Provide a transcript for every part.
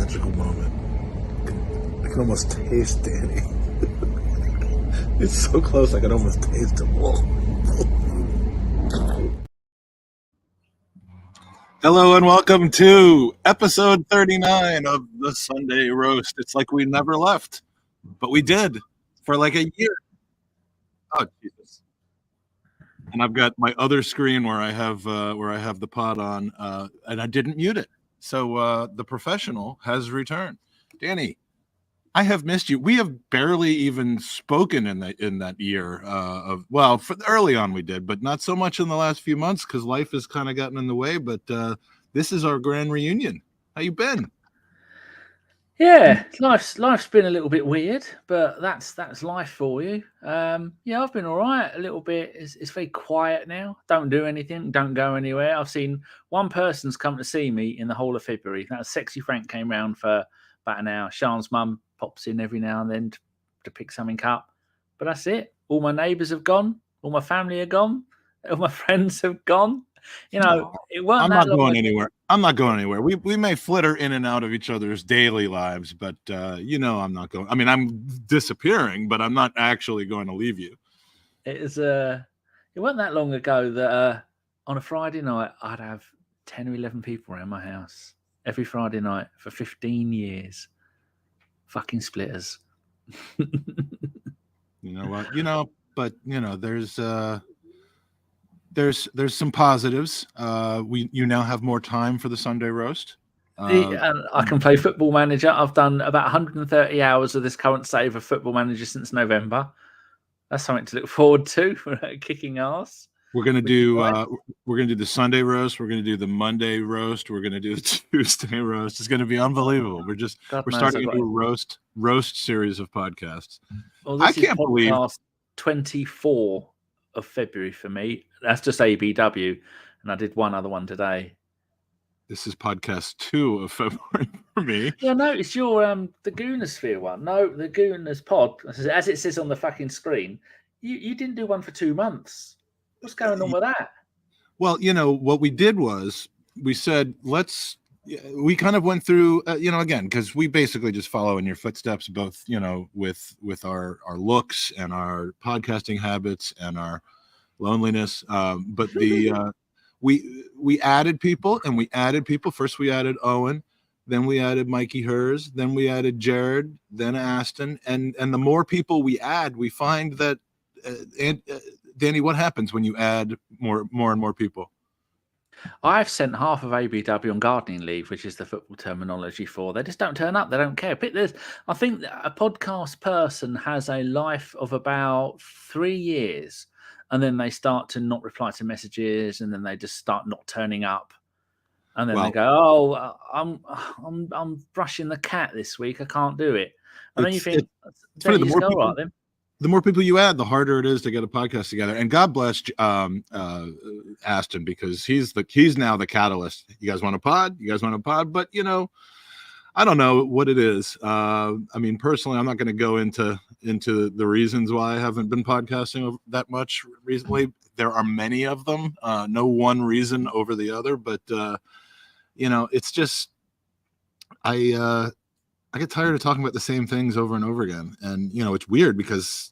magical moment. I can almost taste Danny. It's so close I can almost taste him. Hello and welcome to episode 39 of the Sunday Roast. It's like we never left, but we did for like a year. Oh, Jesus. And I've got my other screen where I have the pod on, and I didn't mute it. So the professional has returned. Danny, I have missed you. We have barely even spoken in that year for early on we did, but not so much in the last few months because life has kind of gotten in the way. But this is our grand reunion. How you been? Yeah, life's been a little bit weird, but that's life for you. Yeah, I've been all right. A little bit. It's very quiet now. Don't do anything. Don't go anywhere. I've seen one person's come to see me in the whole of February. That was Sexy Frank came round for about an hour. Sean's mum pops in every now and then to pick something up, but that's it. All my neighbours have gone. All my family are gone. All my friends have gone. You know, it weren't. I'm not going anywhere. I'm not going anywhere. We may flitter in and out of each other's daily lives, but I'm not going. I mean, I'm disappearing, but I'm not actually going to leave you. It wasn't that long ago that on a Friday night I'd have 10 or 11 people around my house every Friday night for 15 years. Fucking splitters. You know what? But there's some positives. You now have more time for the Sunday roast. And I can play Football Manager. I've done about 130 hours of this current save of Football Manager since November. That's something to look forward to. Kicking ass. We're gonna do the Sunday roast. We're gonna do the Monday roast. We're gonna do the Tuesday roast. It's gonna be unbelievable. We're starting a new roast series of podcasts. Well, I can't believe 24 of February for me. That's just ABW, and I did one other one today. This is podcast 2 of February for me. Yeah, no, it's your the Goonosphere one. No, the Gooners pod, as it says on the fucking screen. You didn't do one for 2 months. What's going on with that? Well, what we did was we said we kind of went through again because we basically just follow in your footsteps, both with our looks and our podcasting habits and our loneliness. But we added people, and we added people. First we added Owen, then we added Mikey Hers, then we added Jared, then Aston, and the more people we add, we find that Danny, what happens when you add more and more people? I've sent half of ABW on gardening leave, which is the football terminology for they just don't turn up. They don't care. I think a podcast person has a life of about 3 years, and then they start to not reply to messages, and then they just start not turning up, and then they go, "Oh, I'm brushing the cat this week. I can't do it." And then you think, the more people you add, the harder it is to get a podcast together. And God bless Aston, because he's now the catalyst. You guys want a pod? But I don't know what it is. I mean, personally, I'm not going to go into the reasons why I haven't been podcasting that much recently. There are many of them. No one reason over the other, but it's just I get tired of talking about the same things over and over again. And, it's weird because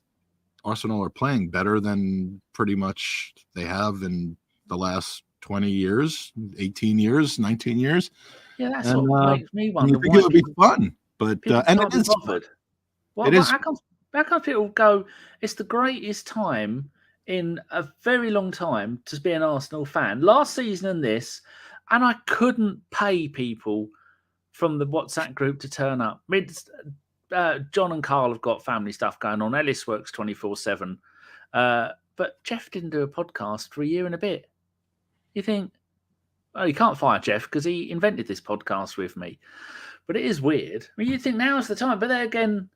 Arsenal are playing better than pretty much they have in the last 20 years, 18 years, 19 years. Yeah, that's what makes me wonder. You think it would be fun, but and it is bothered. Well, how come people go, it's the greatest time in a very long time to be an Arsenal fan. Last season and this, and I couldn't pay people from the WhatsApp group to turn up. John and Karl have got family stuff going on. Ellis works 24/7. But Jeff didn't do a podcast for a year and a bit. You think, oh, you can't fire Jeff because he invented this podcast with me. But it is weird. I mean, you think now's the time. But then again,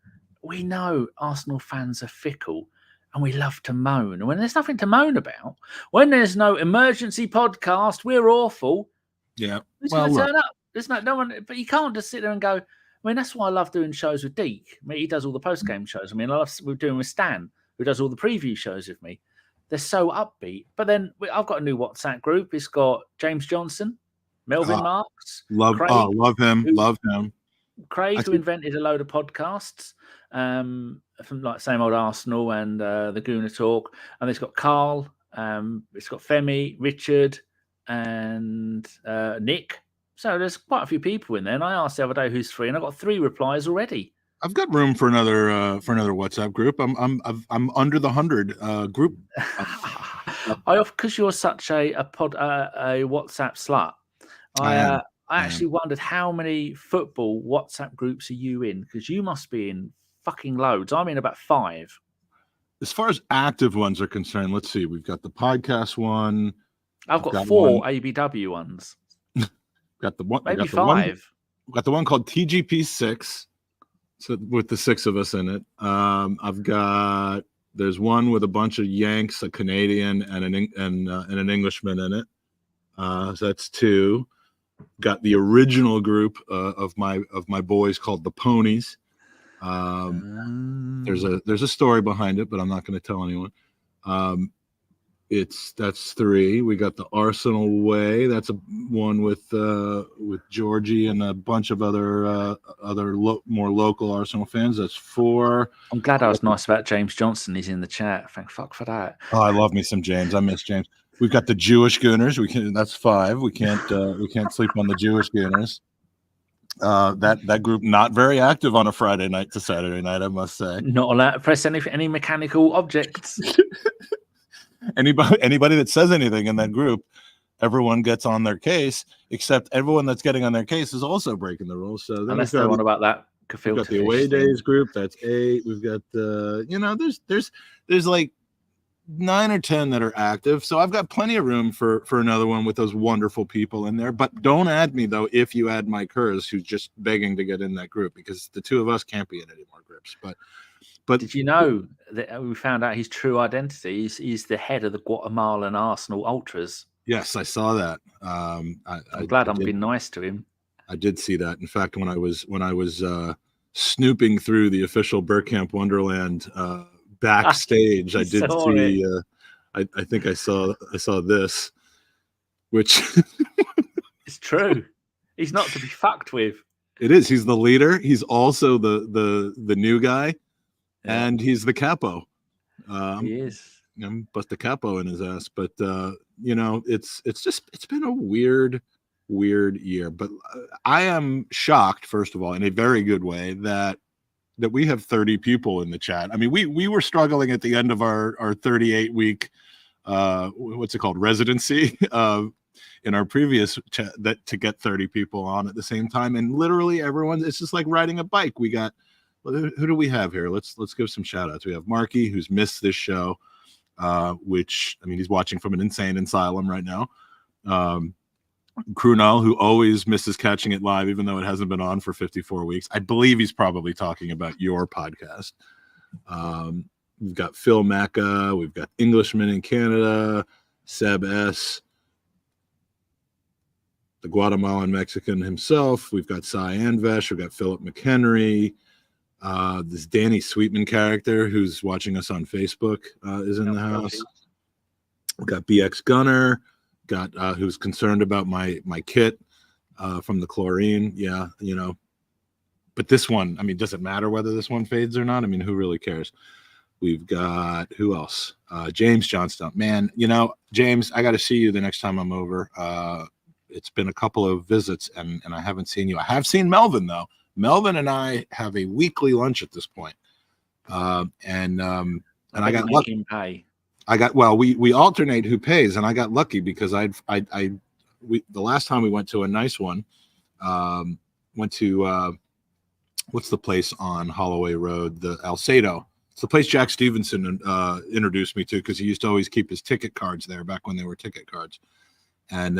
we know Arsenal fans are fickle and we love to moan. And when there's nothing to moan about, when there's no emergency podcast, we're awful. Yeah. Who's going to turn up? There's no one. But you can't just sit there and go, I mean, that's why I love doing shows with Deke. I mean, he does all the post-game shows. I mean, we're doing with Stan, who does all the preview shows with me. They're so upbeat. But then I've got a new WhatsApp group. It's got James Johnson, Melvin Marks. Love him. Craig, who invented a load of podcasts from like Same Old Arsenal and the Gooner Talk, and it's got Karl, it's got Femi, Richard, and Nick. So there's quite a few people in there. And I asked the other day who's free, and I got 3 replies already. I've got room for another WhatsApp group. I'm under the 100 group. Because you're such a WhatsApp slut. I actually wondered how many football WhatsApp groups are you in? Because you must be in fucking loads. I'm in about 5. As far as active ones are concerned, let's see. We've got the podcast one. I've got 4 ABW ones. Got the one, maybe 5. Got the one called TGP6. So with the 6 of us in it. There's one with a bunch of Yanks, a Canadian, and an Englishman in it. So that's 2. Got the original group of my boys called the Ponies. There's a story behind it, but I'm not going to tell anyone. That's 3. We got the Arsenal Way. That's one with Georgie and a bunch of other more local Arsenal fans. That's 4. I'm glad I was nice about James Johnson. He's in the chat. Thank fuck for that. Oh, I love me some James. I miss James. We've got the Jewish Gooners. That's 5. We can't sleep on the Jewish Gooners. That group not very active on a Friday night to Saturday night, I must say. Not allowed to press any mechanical objects. Anybody that says anything in that group, everyone gets on their case, except everyone that's getting on their case is also breaking the rules. So unless they want about that. We've got the away days group. That's 8. We've got there's like 9 or 10 that are active. So I've got plenty of room for another one with those wonderful people in there. But don't add me though if you add Mike Hers, who's just begging to get in that group, because the 2 of us can't be in any more groups. But did you know that we found out his true identity? He's the head of the Guatemalan Arsenal Ultras. Yes, I saw that. I'm glad I'm being nice to him. I did see that. In fact, when I was snooping through the official Bergkamp Wonderland backstage, I did see. I think I saw this, which it's true. He's not to be fucked with. It is. He's the leader. He's also the new guy. Yeah. And he's the capo. He is. Bust the capo in his ass. But it's been a weird year. But I am shocked, first of all, in a very good way, that we have 30 people in the chat. I mean, we were struggling at the end of our 38-week what's it called, residency in our previous chat, that to get 30 people on at the same time, and literally everyone, it's just like riding a bike. We got, who do we have here? Let's give some shout outs. We have Marky, who's missed this show, which, I mean, he's watching from an insane asylum right now. Krunal, who always misses catching it live, even though it hasn't been on for 54 weeks. I believe he's probably talking about your podcast. We've got Phil Macca. We've got Englishman in Canada, Seb S., the Guatemalan Mexican himself. We've got Cy Anvesh. We've got Philip McHenry. This Danny Sweetman character who's watching us on Facebook is in the house. We've got BX Gunner, got who's concerned about my kit from the chlorine. Yeah, but this one, I mean, does it matter whether this one fades or not? I mean, who really cares? We've got, who else? James Johnstone. Man, James, I got to see you the next time I'm over. It's been a couple of visits and I haven't seen you. I have seen Melvin though. Melvin and I have a weekly lunch at this point. And I got lucky. We alternate who pays, and I got lucky because the last time we went to a nice one, went to what's the place on Holloway Road, the Alcedo. It's the place Jack Stevenson introduced me to, because he used to always keep his ticket cards there back when they were ticket cards, and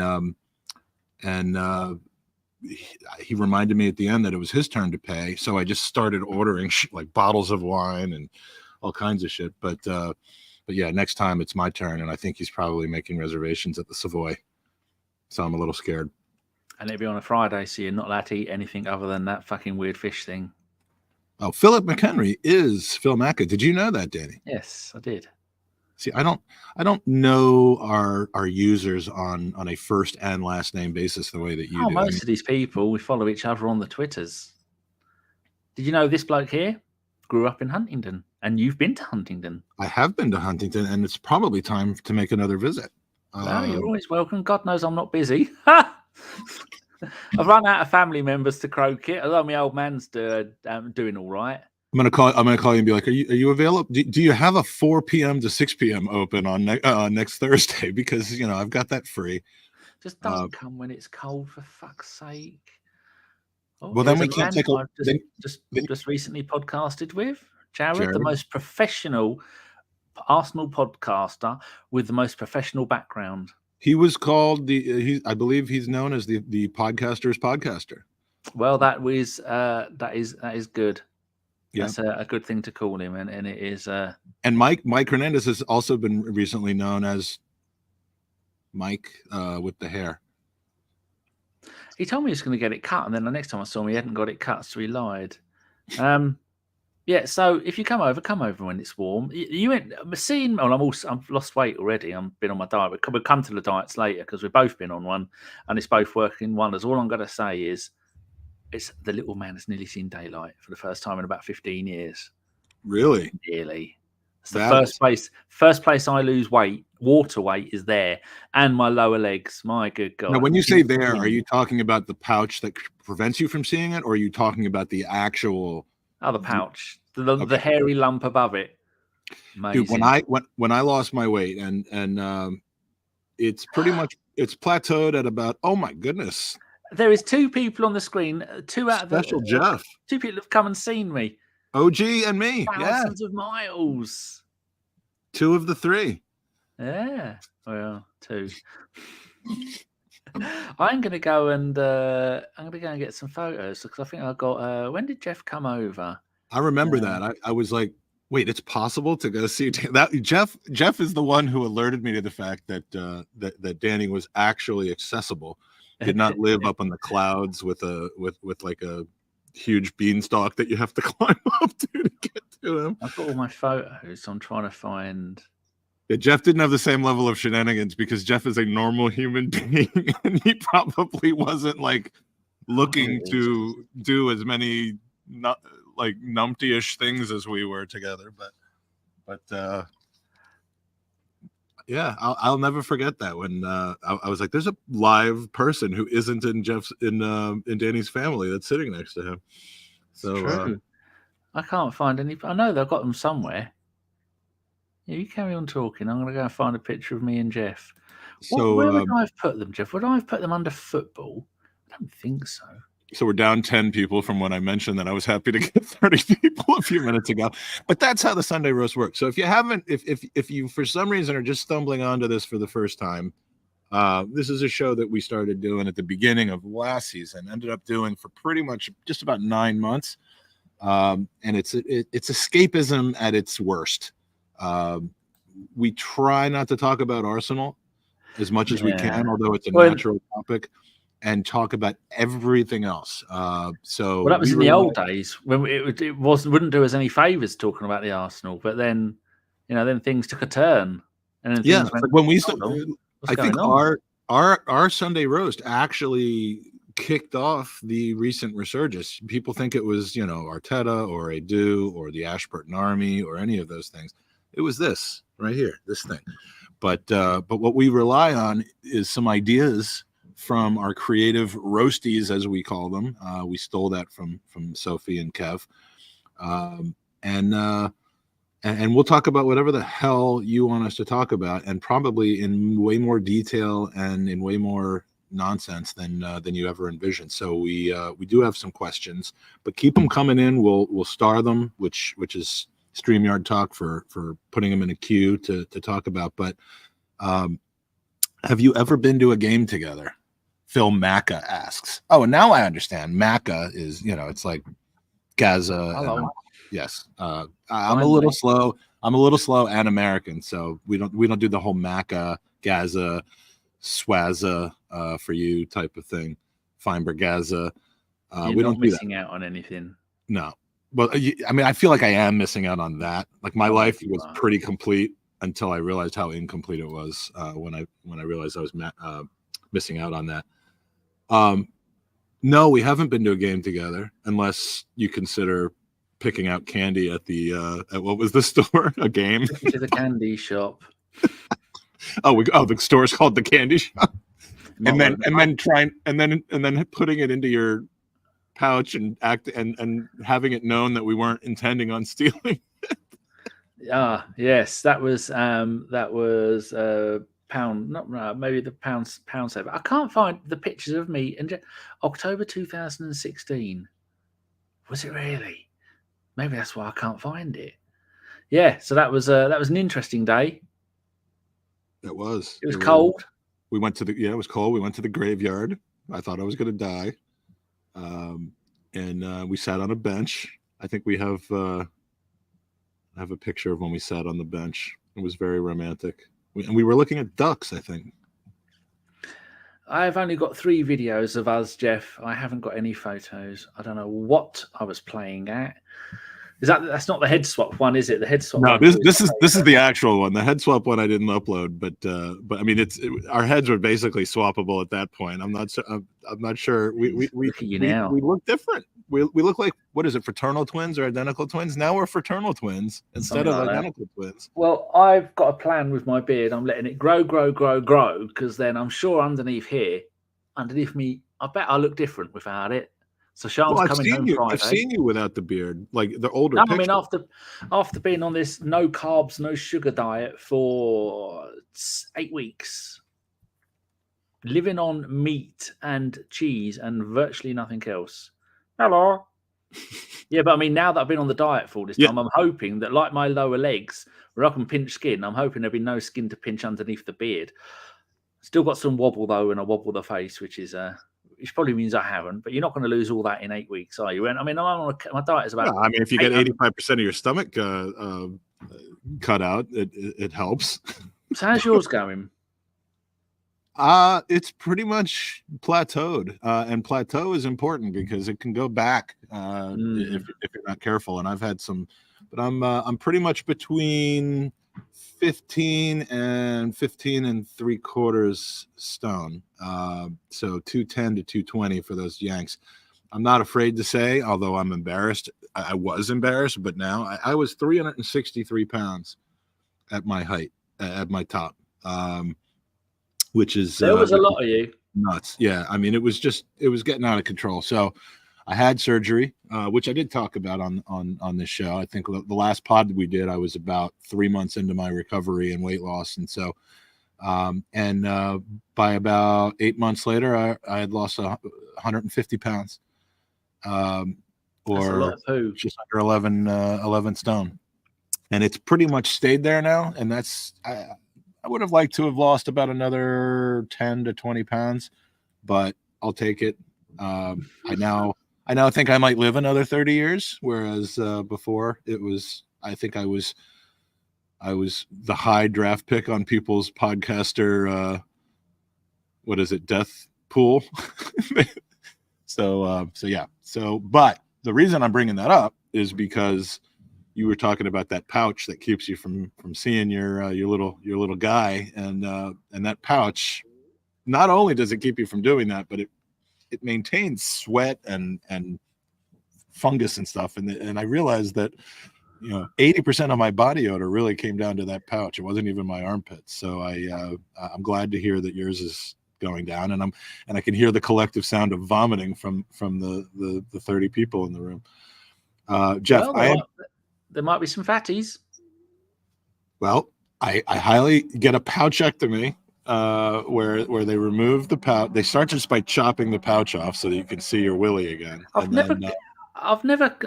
he reminded me at the end that it was his turn to pay, so I just started ordering like bottles of wine and all kinds of shit. But yeah, next time it's my turn, and I think he's probably making reservations at the Savoy, so I'm a little scared. And it'll be on a Friday, so you're not allowed to eat anything other than that fucking weird fish thing. Oh, Philip McHenry is Phil Macca. Did you know that, Danny? Yes, I did. See, I don't know our users on a first and last name basis the way that you do. Most of these people, we follow each other on the Twitters. Did you know this bloke here grew up in Huntingdon? And you've been to Huntingdon. I have been to Huntingdon, and it's probably time to make another visit. No, you're always welcome. God knows I'm not busy. I've run out of family members to croak it, although my old man's doing all right. I'm gonna call you and be like, "Are you available? Do you have a 4 p.m. to 6 p.m. open on next Thursday? Because I've got that free." Just don't come when it's cold, for fuck's sake. Oh, well, then we can't take a. Just recently podcasted with Jared, the most professional Arsenal podcaster with the most professional background. He was called I believe he's known as the podcaster's podcaster. Well, that is good. Yeah. That's a good thing to call him, and it is. And Mike Hernandez has also been recently known as Mike with the hair. He told me he was going to get it cut, and then the next time I saw him, he hadn't got it cut, so he lied. Yeah. So if you come over when it's warm. You went seeing. Well, I've lost weight already. I've been on my diet. We'll come to the diets later because we've both been on one, and it's both working wonders. All I'm going to say is, it's the little man has nearly seen daylight for the first time in about 15 years. Really? Nearly. It's the first place I lose weight, water weight, is there, and my lower legs. My good God. Now, when you say there, are you talking about the pouch that prevents you from seeing it, or are you talking about the actual? Oh, the pouch, the hairy lump above it. Amazing. Dude, when I lost my weight, and it's pretty much plateaued at about, oh my goodness. There is 2 people on the screen, 2 out of Special Jeff. 2 people have come and seen me. OG and me. Thousands of miles. 2 of the 3. Yeah. Well, 2. I'm gonna go and get some photos because I think I got. When did Jeff come over? I remember that. I was like, wait, it's possible to go see that. Jeff is the one who alerted me to the fact that that Danny was actually accessible. Did not live up on the clouds with like a huge beanstalk that you have to climb up to get to him. I've got all my photos, so I'm trying to find. Yeah, Jeff didn't have the same level of shenanigans because Jeff is a normal human being, and he probably wasn't like looking to do as many numpty-ish things as we were together. But yeah, I'll never forget that when I was like, "There's a live person who isn't in Danny's family that's sitting next to him." So I can't find any. I know they've got them somewhere. Yeah, you carry on talking. I'm going to go and find a picture of me and Jeff. Where would I have put them, Jeff? Would I have put them under football? I don't think so. So we're down 10 people from when I mentioned that I was happy to get 30 people a few minutes ago. But that's how the Sunday roast works. So if you haven't, if you for some reason are just stumbling onto this for the first time, this is a show that we started doing at the beginning of last season, ended up doing for pretty much just about 9 months. And it's escapism at its worst. We try not to talk about Arsenal as much as we can, although it's a natural topic, and talk about everything else. So that was in the old days when it wouldn't do us any favors talking about the Arsenal, but then then things took a turn. And then when we started, I think our Sunday roast actually kicked off the recent resurgence. People think it was Arteta or Edu or the Ashburton Army or any of those things. It was this right here, this thing. But what we rely on is some ideas from our creative roasties, as we call them. We stole that from Sophie and Kev. And we'll talk about whatever the hell you want us to talk about, and probably in way more detail and in way more nonsense than you ever envisioned. So we do have some questions, but keep them coming in. We'll star them, which is StreamYard talk for putting them in a queue to talk about. But have you ever been to a game together? Phil Macca asks. Oh, and now I understand. Macca is, it's like Gaza. Hello. Yes. I'm a little slow. I'm a little slow and American, so we don't do the whole Macca, Gaza, Swaza for you type of thing. Feinberg Gaza. We don't missing out on anything. No. Well, I mean, I feel like I am missing out on that. Like my life was pretty complete until I realized how incomplete it was when I realized I was missing out on that. No, we haven't been to a game together, unless you consider picking out candy at the at what was the store? A game? To the candy shop. The store's called the candy shop. And then putting it into your pouch and having it known that we weren't intending on stealing. Yes, that was pound, not maybe the pound saver. I can't find the pictures of me in October 2016. Was it really? Maybe that's why I can't find it. Yeah, so that was an interesting day. It was. It was cold. We went to it was cold. We went to the graveyard. I thought I was going to die. And we sat on a bench. I think we have a picture of when we sat on the bench. It was very romantic. We were looking at ducks, I think. I've only got 3 videos of us, Jeff. I haven't got any photos. I don't know what I was playing at. That's not the head swap one, is it? The head swap. No, this is the actual one. The head swap one I didn't upload, but I mean our heads were basically swappable at that point. I'm not sure. We look different. We look like, what is it, fraternal twins or identical twins? Now we're fraternal twins instead of identical twins. Well, I've got a plan with my beard. I'm letting it grow, because then I'm sure underneath me, I bet I look different without it. So Sean's coming home Friday. I've seen you without the beard, like the older. I mean, after being on this no carbs, no sugar diet for 8 weeks, living on meat and cheese and virtually nothing else. Hello. Yeah, but I mean, now that I've been on the diet for all this time, I'm hoping that, like my lower legs, where I can pinch skin, I'm hoping there'll be no skin to pinch underneath the beard. Still got some wobble though, and I wobble the face, which probably means I haven't. But you're not going to lose all that in 8 weeks, are you? And I mean, my diet is about. No, I mean, if you get 85% of your stomach cut out, it helps. So how's yours going? It's pretty much plateaued, and plateau is important because it can go back if you're not careful. And I've had some, but I'm pretty much between 15 and 15.75 stone. So 210 to 220 for those Yanks. I'm not afraid to say, although I'm embarrassed. I was embarrassed, but now I was 363 pounds at my height, at my top. Which is there was a lot of you. Nuts. Yeah. I mean, it was getting out of control. So I had surgery, which I did talk about on this show. I think the last pod we did, I was about 3 months into my recovery and weight loss. And so, by about 8 months later, I had lost 150 pounds, or just under 11 stone. And it's pretty much stayed there now. And I would have liked to have lost about another 10 to 20 pounds, but I'll take it. I now think I might live another 30 years, whereas before I think I was the high draft pick on people's podcaster, what is it, death pool. So yeah. But the reason I'm bringing that up is because you were talking about that pouch that keeps you from seeing your little guy, and that pouch, not only does it keep you from doing that, but it maintains sweat and fungus and stuff. And I realized that 80% of my body odor really came down to that pouch. It wasn't even my armpits. So I'm glad to hear that yours is going down, and I can hear the collective sound of vomiting from the 30 people in the room. Jeff, there might be some fatties. Well, I highly get a pouchectomy, where they remove the pouch. They start just by chopping the pouch off so that you can see your willy again. I've never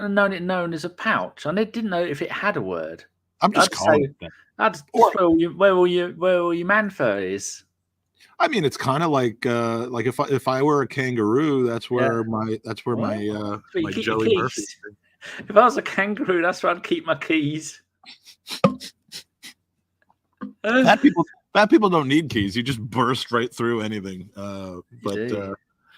known it known as a pouch. I didn't know if it had a word. I'm just calling it that. That's where all your man fur is. I mean, it's kind of like if I were a kangaroo, that's where my Jelly Murphy. If I was a kangaroo, that's where I'd keep my keys. Fat people don't need keys. You just burst right through anything.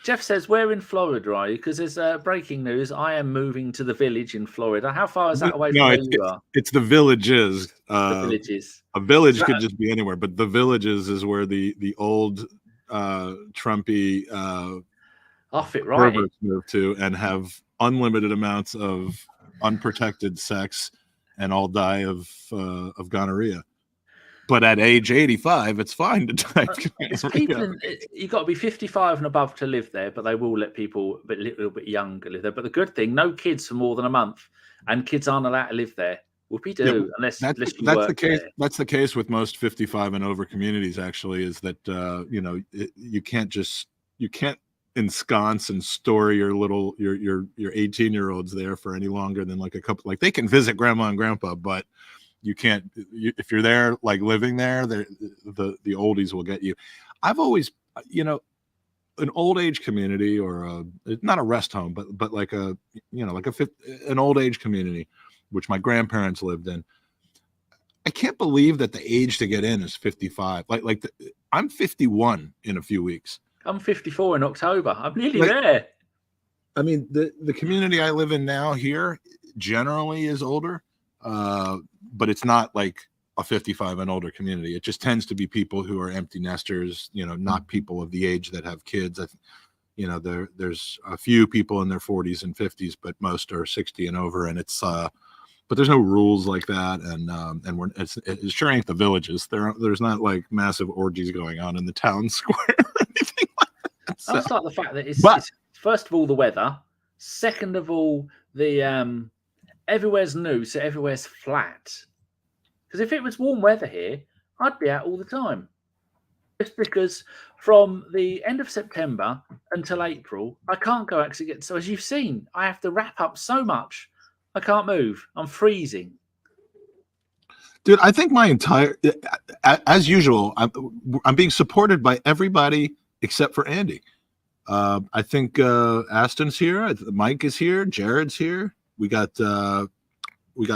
Jeff says, where in Florida are you? Because there's breaking news. I am moving to the village in Florida. How far is that away from where you are? It's the villages. The villages. A village could just be anywhere, but the villages is where the old Trumpy I fit right perverts move to and have unlimited amounts of unprotected sex and all die of gonorrhea. But at age 85, it's fine to die. It's people you've got to be 55 and above to live there, but they will let people a little bit younger live there. But the good thing, no kids for more than a month, and kids aren't allowed to live there. Whoopie-doo, yeah, unless that's you work the case. there. That's the case with most 55 and over communities. Actually, is that you can't ensconce and store your 18-year-olds there for any longer than like a couple. Like they can visit grandma and grandpa, but you can't if you're there like living there. The oldies will get you. I've always an old age community or not a rest home, but like an old age community, which my grandparents lived in. I can't believe that the age to get in is 55. I'm 51 in a few weeks. I'm 54 in October. I'm nearly there. I mean, the community I live in now here generally is older, but it's not like a 55 and older community. It just tends to be people who are empty nesters, not people of the age that have kids. There's a few people in their 40s and 50s, but most are 60 and over, and it's but there's no rules like that, and it sure ain't the villages. There's not like massive orgies going on in the town square or anything like that. I just like the fact that it's first of all the weather, second of all the everywhere's new, so everywhere's flat. Because if it was warm weather here, I'd be out all the time. Just because from the end of September until April, I can't go actually get. So as you've seen, I have to wrap up so much. I can't move. I'm freezing. Dude, I think my entire, as usual, I'm being supported by everybody except for Andy. I think Aston's here. Mike is here. Jared's here. We got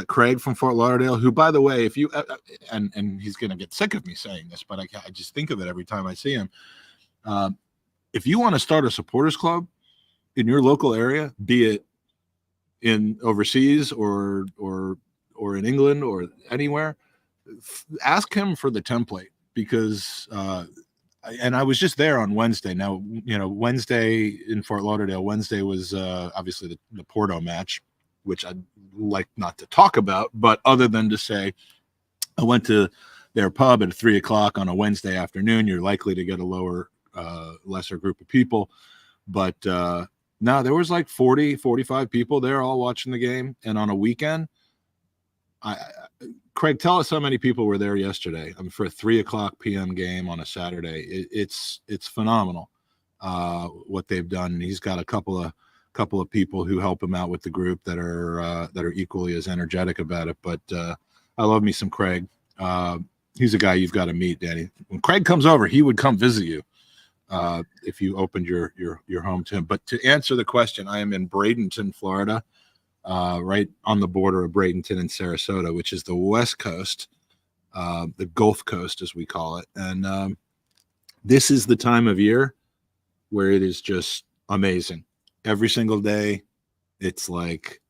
Craig from Fort Lauderdale, who, by the way, if you and he's gonna get sick of me saying this, but I just think of it every time I see him. If you want to start a supporters club in your local area, be it in overseas or in England or anywhere, ask him for the template, because and I was just there on Wednesday. Now, Wednesday in Fort Lauderdale, Wednesday was obviously the Porto match, which I'd like not to talk about, but other than to say, I went to their pub at 3:00 on a Wednesday afternoon. You're likely to get a lesser group of people, but no, there was like 40, 45 people there all watching the game. And on a weekend, Craig, tell us how many people were there yesterday. For a 3:00 p.m. game on a Saturday. It's phenomenal what they've done. He's got a couple of people who help him out with the group that are equally as energetic about it. But I love me some Craig. He's a guy you've got to meet, Danny. When Craig comes over, he would come visit you if you opened your home to him. But to answer the question, I am in Bradenton, Florida, right on the border of Bradenton and Sarasota, which is the West Coast, the Gulf Coast, as we call it. And this is the time of year where it is just amazing. Every single day, it's like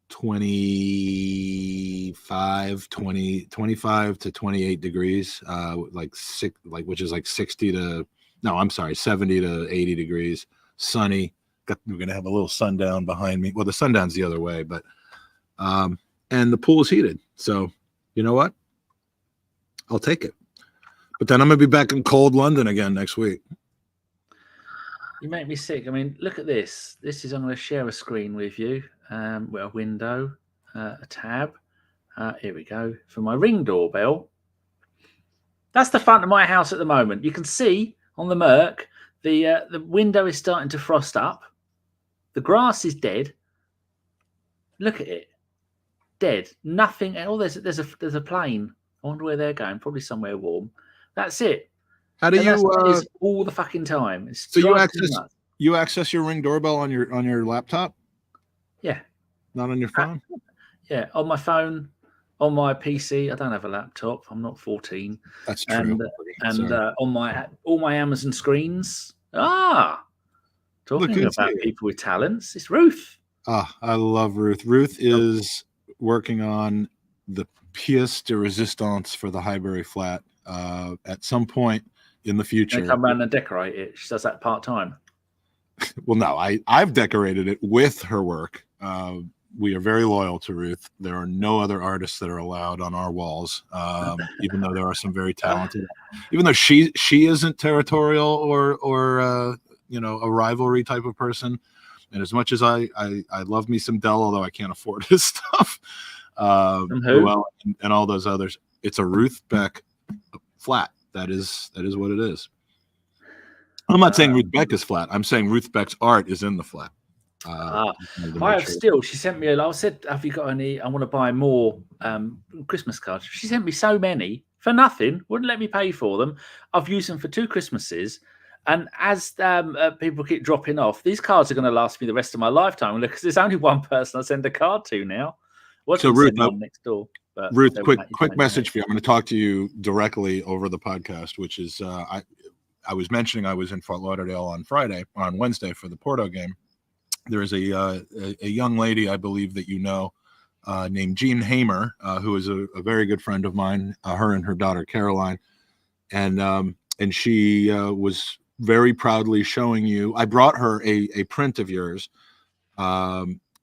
25 to 28 degrees, which is like 70 to 80 degrees, sunny. We're going to have a little sundown behind me. Well, the sundown's the other way, but and the pool is heated. So you know what? I'll take it. But then I'm going to be back in cold London again next week. You make me sick. I mean, look at this. I'm going to share a screen with you. A window, a tab. Here we go. For my Ring doorbell. That's the front of my house at the moment. You can see on the Merc, the window is starting to frost up. The grass is dead. Look at it. Dead. Nothing. Oh, there's a plane. I wonder where they're going. Probably somewhere warm. That's it. How do you all the fucking time? So you access your Ring doorbell on your laptop? Yeah. Not on your phone? Yeah, on my phone, on my PC. I don't have a laptop. I'm not 14. That's true. And on all my Amazon screens. Talking about people with talents, it's Ruth. I love Ruth. Ruth is working on the pièce de résistance for the Highbury flat. At some point, in the future. They come around and decorate it. She does that part-time. Well, no, I've decorated it with her work. We are very loyal to Ruth. There are no other artists that are allowed on our walls, even though there are some very talented. Even though she isn't territorial or a rivalry type of person. And as much as I love me some Dell, although I can't afford his stuff, and all those others, it's a Ruth Beck flat. That is what it is. I'm not saying Ruth Beck is flat. I'm saying Ruth Beck's art is in the flat. I have still. She sent me I said, "Have you got any? I want to buy more Christmas cards." She sent me so many for nothing. Wouldn't let me pay for them. I've used them for 2 Christmases, and as people keep dropping off, these cards are going to last me the rest of my lifetime. Because there's only one person I send a card to now. So Ruth, next door. Ruth, quick message for you. I'm going to talk to you directly over the podcast, which is I was mentioning I was in Fort Lauderdale on Wednesday for the Porto game. There is a young lady, I believe that you know, named Jean Hamer, who is a very good friend of mine, her and her daughter Caroline. And she was very proudly showing you. I brought her a print of yours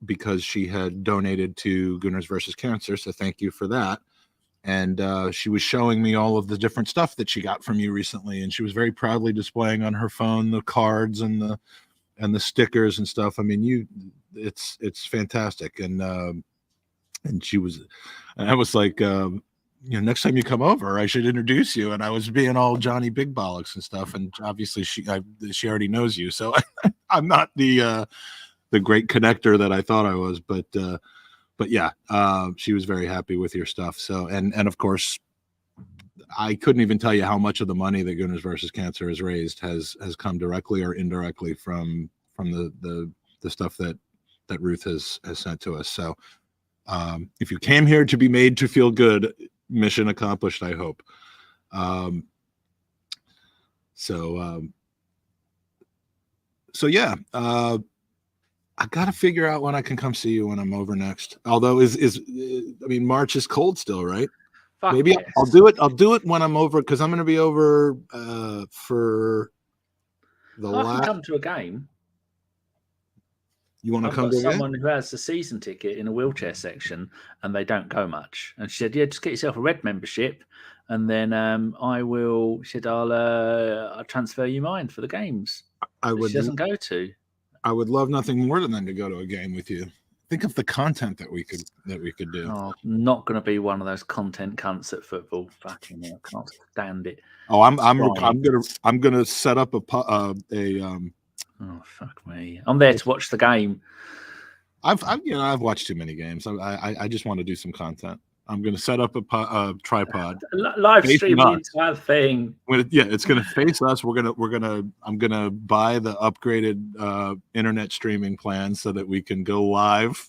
because she had donated to Gunners versus Cancer. So thank you for that. And she was showing me all of the different stuff that she got from you recently. And she was very proudly displaying on her phone the cards and the stickers and stuff. I mean, it's fantastic. And she was, and I was like, next time you come over, I should introduce you. And I was being all Johnny Big Bollocks and stuff. And obviously she already knows you. So I'm not the great connector that I thought I was, but yeah, she was very happy with your stuff. So, and of course, I couldn't even tell you how much of the money that Gunners versus Cancer has raised has come directly or indirectly from the stuff that Ruth has sent to us. So, if you came here to be made to feel good, mission accomplished, I hope. So yeah. I got to figure out when I can come see you when I'm over next. Although March is cold still, right? Maybe yes. I'll do it. I'll do it when I'm over because I'm going to be over for the last. I can come to a game. You want to come to someone who has a season ticket in a wheelchair section and they don't go much. And she said, "Yeah, just get yourself a red membership, and then I will." She said, "I'll transfer you mine for the games." She doesn't go to. I would love nothing more than to go to a game with you. Think of the content that we could do. Oh, not going to be one of those content cunts at football. Fucking hell, I can't stand it. Oh, I'm gonna set up a. Oh fuck me! I'm there to watch the game. I've watched too many games. I just want to do some content. I'm going to set up a tripod, live stream the entire thing. It's going to face us. I'm going to buy the upgraded internet streaming plan so that we can go live.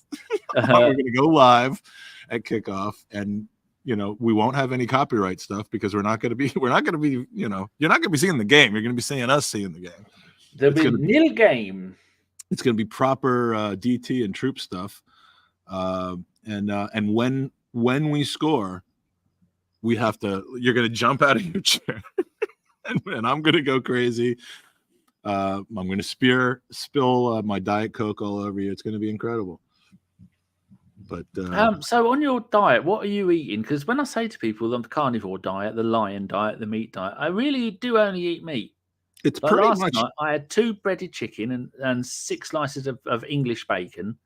We're going to go live at kickoff, and we won't have any copyright stuff because we're not going to be. You're not going to be seeing the game. You're going to be seeing us seeing the game. There'll be nil game. It's going to be proper DT and troop stuff, and when we score, you're going to jump out of your chair and I'm going to go crazy. I'm going to spill my Diet Coke all over you. It's going to be incredible. But so on your diet, what are you eating? Because when I say to people the carnivore diet, the lion diet, the meat diet, I really do only eat meat. It's like pretty much. Night, I had 2 breaded chicken and 6 slices of English bacon.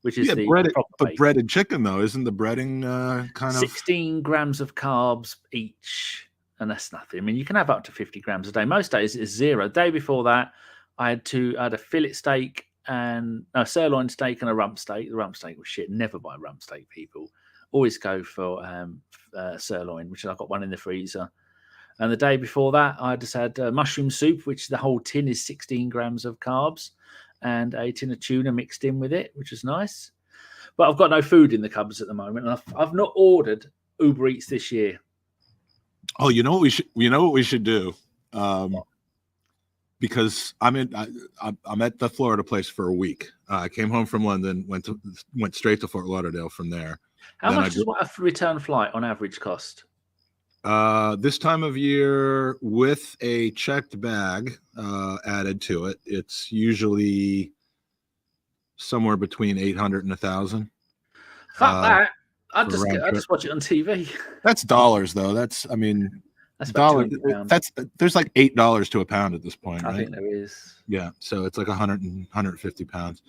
Which is the breaded, but breaded chicken though, isn't the breading kind of 16 grams of carbs each, and that's nothing. I mean, you can have up to 50 grams a day. Most days it's 0. The day before that, I had a fillet steak and a sirloin steak and a rump steak. The rump steak was shit. Never buy rump steak, people. Always go for sirloin, which I've got one in the freezer. And the day before that, I just had mushroom soup, which the whole tin is 16 grams of carbs. And a tin of tuna mixed in with it, which is nice. But I've got no food in the cupboards at the moment, and I've not ordered Uber Eats this year. Oh, you know what we should do? Because I'm at the Florida place for a week. I came home from London, went straight to Fort Lauderdale from there. How much does a return flight on average cost? This time of year, with a checked bag added to it, it's usually somewhere between 800 and 1,000. Fuck that! I for round trip. just watch it on TV. That's dollars, though. That's That's dollar. about £200. There's like $8 to a pound at this point, right? I think there is. Yeah, so it's like 150 pounds.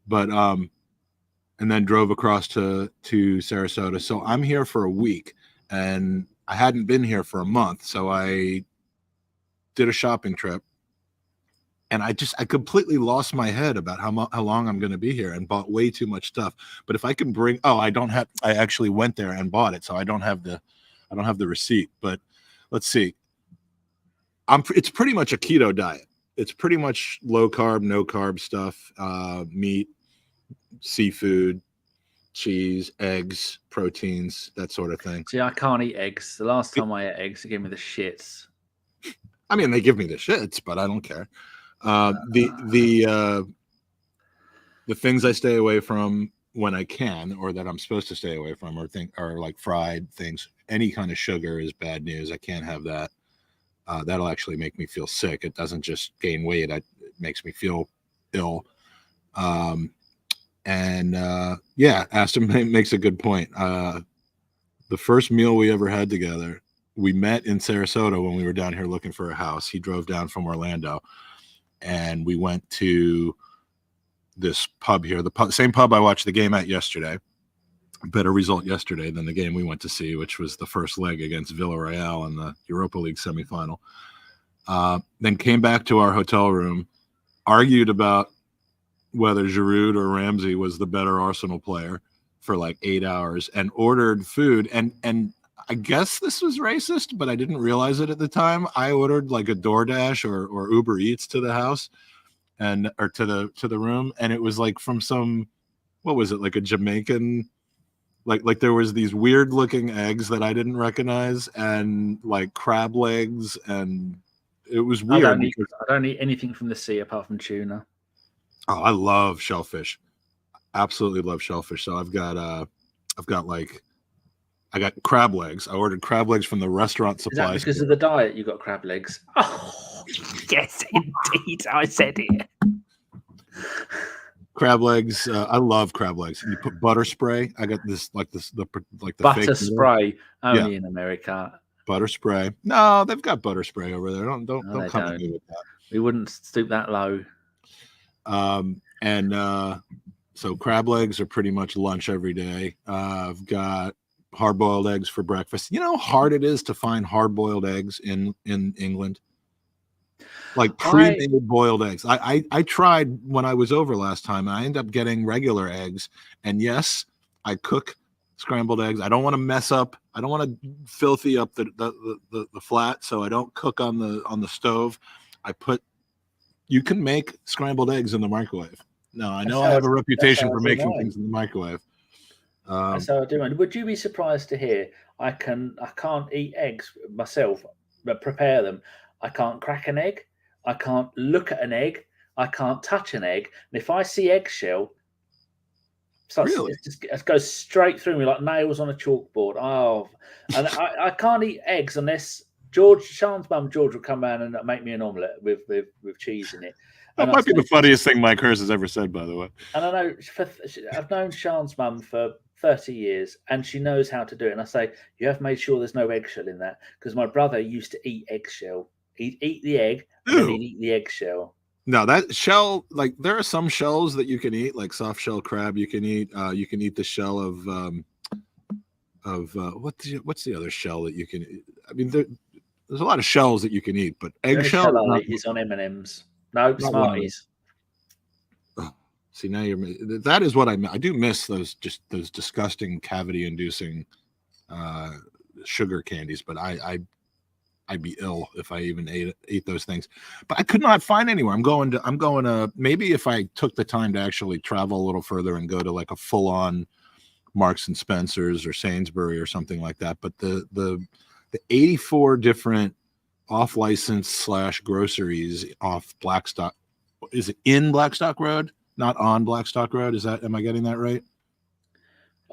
But and then drove across to Sarasota. So I'm here for a week, and I hadn't been here for a month, so I did a shopping trip, and I completely lost my head about how long I'm going to be here, and bought way too much stuff. But if I can bring, I actually went there and bought it, so I don't have the receipt. But let's see, it's pretty much a keto diet. It's pretty much low carb, no carb stuff, meat, seafood, cheese, eggs, proteins, that sort of thing. See, I can't eat eggs. The last time I ate eggs, it gave me the shits. I mean, they give me the shits, but I don't care. The things I stay away from when I can, or that I'm supposed to stay away from, are like fried things. Any kind of sugar is bad news. I can't have that. That'll actually make me feel sick. It doesn't just gain weight. It makes me feel ill. Aston makes a good point. The first meal we ever had together, we met in Sarasota when we were down here looking for a house. He drove down from Orlando, and we went to this pub here, same pub I watched the game at yesterday. Better result yesterday than the game we went to see, which was the first leg against Villarreal in the Europa League semifinal. Then came back to our hotel room, argued about whether Giroud or Ramsey was the better Arsenal player for like 8 hours, and ordered food. And I guess this was racist, but I didn't realize it at the time. I ordered like a DoorDash or Uber Eats to the house or to the room. And it was like from some, what was it? Like a Jamaican, like there was these weird looking eggs that I didn't recognize, and like crab legs. And it was weird. I don't eat anything from the sea apart from tuna. Oh, I love shellfish. Absolutely love shellfish. So I got crab legs. I ordered crab legs from the restaurant supply. Is that because of the diet you got crab legs? Oh, yes, indeed. I said it. Crab legs. I love crab legs. And you put butter spray. I got the butter fake spray only in America. Butter spray. No, they've got butter spray over there. Don't come at me with that. We wouldn't stoop that low. So crab legs are pretty much lunch every day. I've got hard-boiled eggs for breakfast. You know how hard it is to find hard-boiled eggs in England? Like pre-made boiled eggs. I tried when I was over last time, and I ended up getting regular eggs. And yes, I cook scrambled eggs. I don't want to mess up. I don't want to filthy up the flat, so I don't cook on the stove. You can make scrambled eggs in the microwave. No, I know I have a reputation for making things in the microwave. That's how I do it. Would you be surprised to hear I can't eat eggs myself, but prepare them. I can't crack an egg. I can't look at an egg. I can't touch an egg. And if I see eggshell, it goes straight through me like nails on a chalkboard. Oh, and I can't eat eggs unless Sean's mum George will come around and make me an omelette with cheese in it. That might be the funniest thing Mike Hurst has ever said, by the way. And I know I've known Sean's mum for 30 years, and she knows how to do it. And I say, you have made sure there's no eggshell in that, because my brother used to eat eggshell. He'd eat the egg, and then he'd eat the eggshell. No, that shell, like there are some shells that you can eat, like soft shell crab. You can eat the shell of what's the other shell that you can eat? I mean, there's a lot of shells that you can eat, but eggshell is on M&M's. No, Smarties. Oh, see, now that is what I do miss those disgusting cavity-inducing sugar candies, but I'd be ill if I even ate those things. But I could not find anywhere. I'm going to maybe if I took the time to actually travel a little further and go to like a full-on Marks and Spencer's or Sainsbury or something like that. But the 84 different off-license / groceries off Blackstock, is it in Blackstock Road, not on Blackstock Road? Am I getting that right?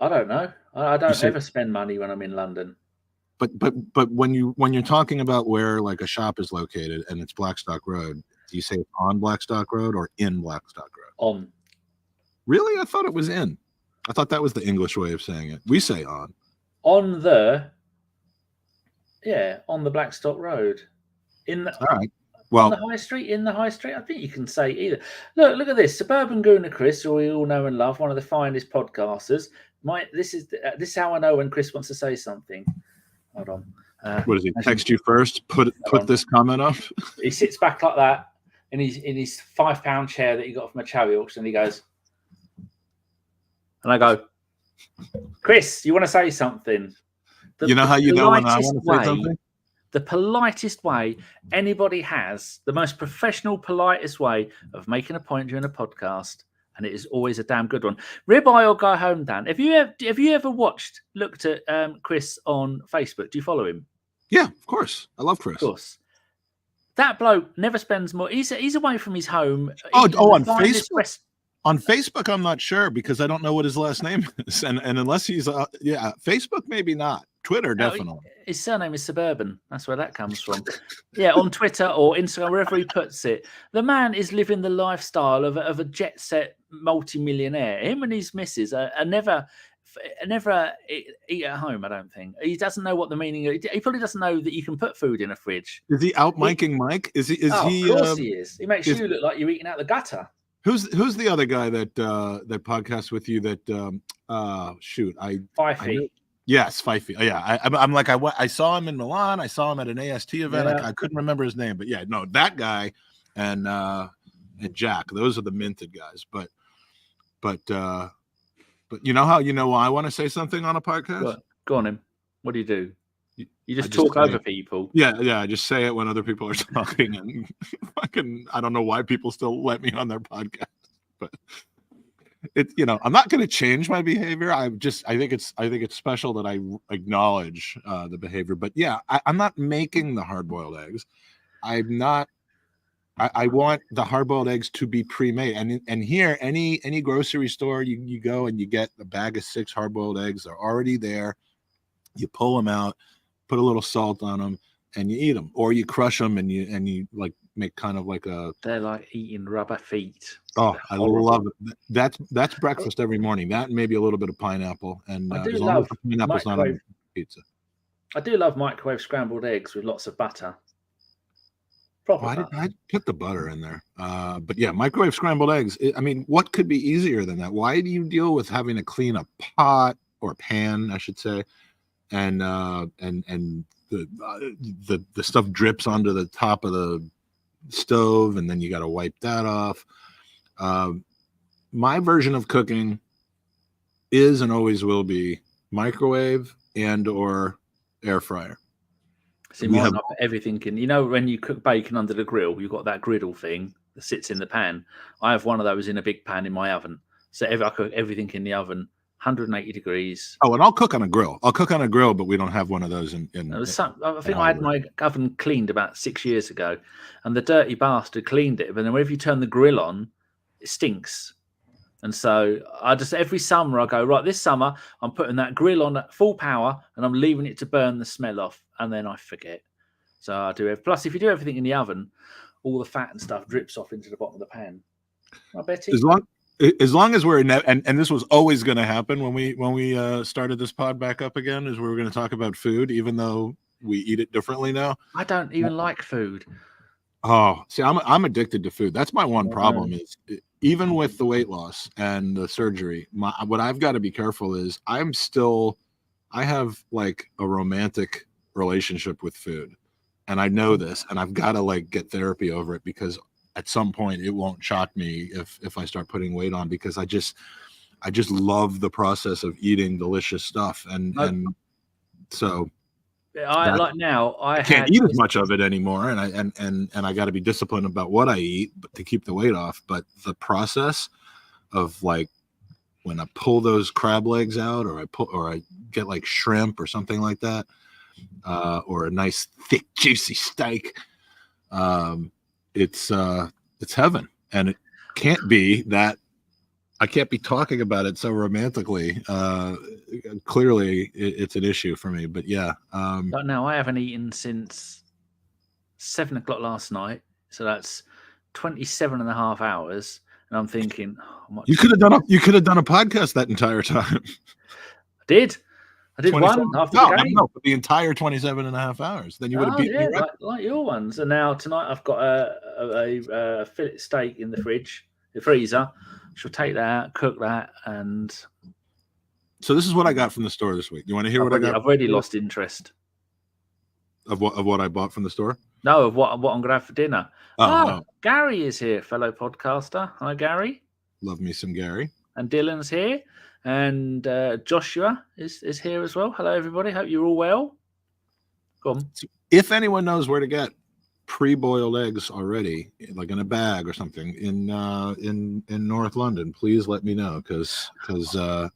I don't know. I don't ever spend money when I'm in London. But when you're talking about where like a shop is located and it's Blackstock Road, do you say it's on Blackstock Road or in Blackstock Road? On. Really? I thought it was in. I thought that was the English way of saying it. We say on. On the Blackstock Road. All right. Well, on the high street, in the high street. I think you can say either. Look at this. Suburban Gooner Chris, who we all know and love, one of the finest podcasters. This is how I know when Chris wants to say something. Hold on. What does he text you first? Put this comment up. He sits back like that in his £5 chair that he got from a charity auction. And he goes, and I go, Chris, you want to say something? You know how you know when I want to say something? The politest way anybody has, the most professional, politest way of making a point during a podcast, and it is always a damn good one. Ribeye or Go Home, Dan? Have you ever looked at Chris on Facebook? Do you follow him? Yeah, of course. I love Chris. Of course. That bloke never spends more. He's away from his home. On Facebook. On Facebook, I'm not sure because I don't know what his last name is, and unless he's Facebook, maybe not. Twitter, definitely. His surname is Suburban. That's where that comes from. Yeah, on Twitter or Instagram, wherever he puts it. The man is living the lifestyle of a jet set multi-millionaire. Him and his missus are never eat at home, I don't think. He doesn't know what the meaning of. He probably doesn't know that you can put food in a fridge. Is he out miking Mike? Is he? Of course he is. He makes you look like you're eating out the gutter. Who's the other guy that podcasts with you? Fifey. Yes, Fifey. Yeah, I'm like I saw him in Milan. I saw him at an AST event. I couldn't remember his name, but yeah, no, that guy and Jack. Those are the minted guys. But you know how I want to say something on a podcast? Go on, him. What do you do? You just talk over people. Yeah. I just say it when other people are talking, and I don't know why people still let me on their podcast, but I'm not going to change my behavior. I think it's special that I acknowledge the behavior. But yeah, I'm not making the hard-boiled eggs. I'm not. I want the hard-boiled eggs to be pre-made. And here, any grocery store you go and you get a bag of 6 hard-boiled eggs. They're already there. You pull them out, put a little salt on them, and you eat them. Or you crush them and you like make kind of like a. They're like eating rubber feet. Oh, I love it. That's breakfast every morning. That and maybe a little bit of pineapple. And I do as love long as the pineapple's not on pizza. I do love microwave scrambled eggs with lots of butter. I put the butter in there. But yeah, microwave scrambled eggs. What could be easier than that? Why do you deal with having to clean a pot or pan, I should say, and the stuff drips onto the top of the stove, and then you got to wipe that off. My version of cooking is and always will be microwave and or air fryer. See, everything in. When you cook bacon under the grill, you've got that griddle thing that sits in the pan. I have one of those in a big pan in my oven. So I cook everything in the oven, 180 degrees. Oh, and I'll cook on a grill. But we don't have one of those in I think I had my oven cleaned about 6 years ago, and the dirty bastard cleaned it. But then whenever you turn the grill on, it stinks. And so every summer I go, right, this summer I'm putting that grill on at full power and I'm leaving it to burn the smell off, and then I forget. So I do it. Plus, if you do everything in the oven, all the fat and stuff drips off into the bottom of the pan. I bet it. As long as we're in that, and this was always going to happen when we started this pod back up again, is we were going to talk about food, even though we eat it differently now. I don't even like food. Oh, see, I'm addicted to food. That's my one problem is even with the weight loss and the surgery, what I've got to be careful is I have like a romantic relationship with food, and I know this, and I've got to like get therapy over it, because at some point it won't shock me if I start putting weight on, because I just love the process of eating delicious stuff, and so. I can't eat as much of it anymore, and I got to be disciplined about what I eat, but to keep the weight off. But the process of like when I pull those crab legs out, or I get like shrimp or something like that, or a nice thick juicy steak, it's heaven, and it can't be that I can't be talking about it so romantically. Clearly, it's an issue for me. But yeah. But no, I haven't eaten since 7 o'clock last night. So that's 27 and a half hours. And I'm thinking, you could have done a podcast that entire time. I did one after the game. No, for the entire 27 and a half hours. Then you would have beaten me, right? like your ones. And now tonight I've got a fillet steak in the freezer. She'll take that out, cook that, and so this is what I got from the store this week. You want to hear what I got? I've already lost interest of what I bought from the store. No, of what I'm going to have for dinner. Gary is here, fellow podcaster. Hi, Gary. Love me some Gary. And Dylan's here, and Joshua is here as well. Hello, everybody. Hope you're all well. Go on. If anyone knows where to get pre-boiled eggs already, like in a bag or something in North London, please let me know, because I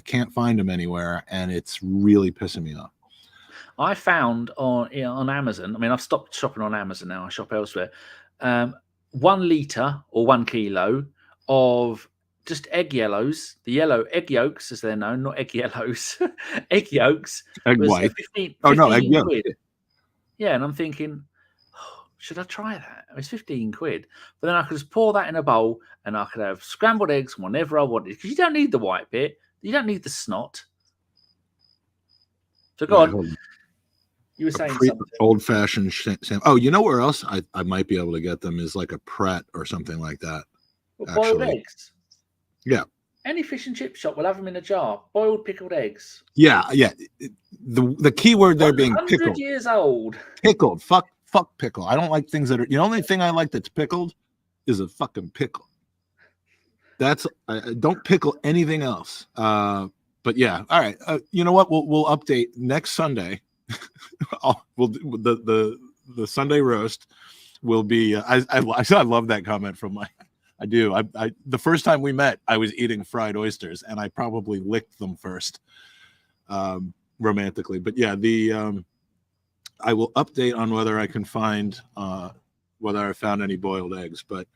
can't find them anywhere, and it's really pissing me off. I found on Amazon. I mean, I've stopped shopping on Amazon now. I shop elsewhere. 1 litre or 1 kilo of just egg yellows, the yellow egg yolks, as they're known, not egg yellows, egg yolks. Egg white. 15 egg yolk. Yeah, and I'm thinking, should I try that? It's 15 quid. But then I could just pour that in a bowl and I could have scrambled eggs whenever I wanted. Because you don't need the white bit. You don't need the snot. So go on. You were saying something. Old-fashioned Sam. Oh, you know where else I might be able to get them is like a Pret or something like that. Boiled eggs? Yeah. Any fish and chip shop will have them in a jar. Boiled pickled eggs. Yeah. The key word there being 100 pickled. years old. Pickled. Fuck pickle. I don't like things that are. The only thing I like that's pickled is a fucking pickle. I don't pickle anything else. But yeah. All right. You know what? We'll update next Sunday. The Sunday roast will be. I love that comment from my. I do. I the first time we met, I was eating fried oysters, and I probably licked them first, romantically. But yeah, I will update on whether I can find whether I found any boiled eggs. But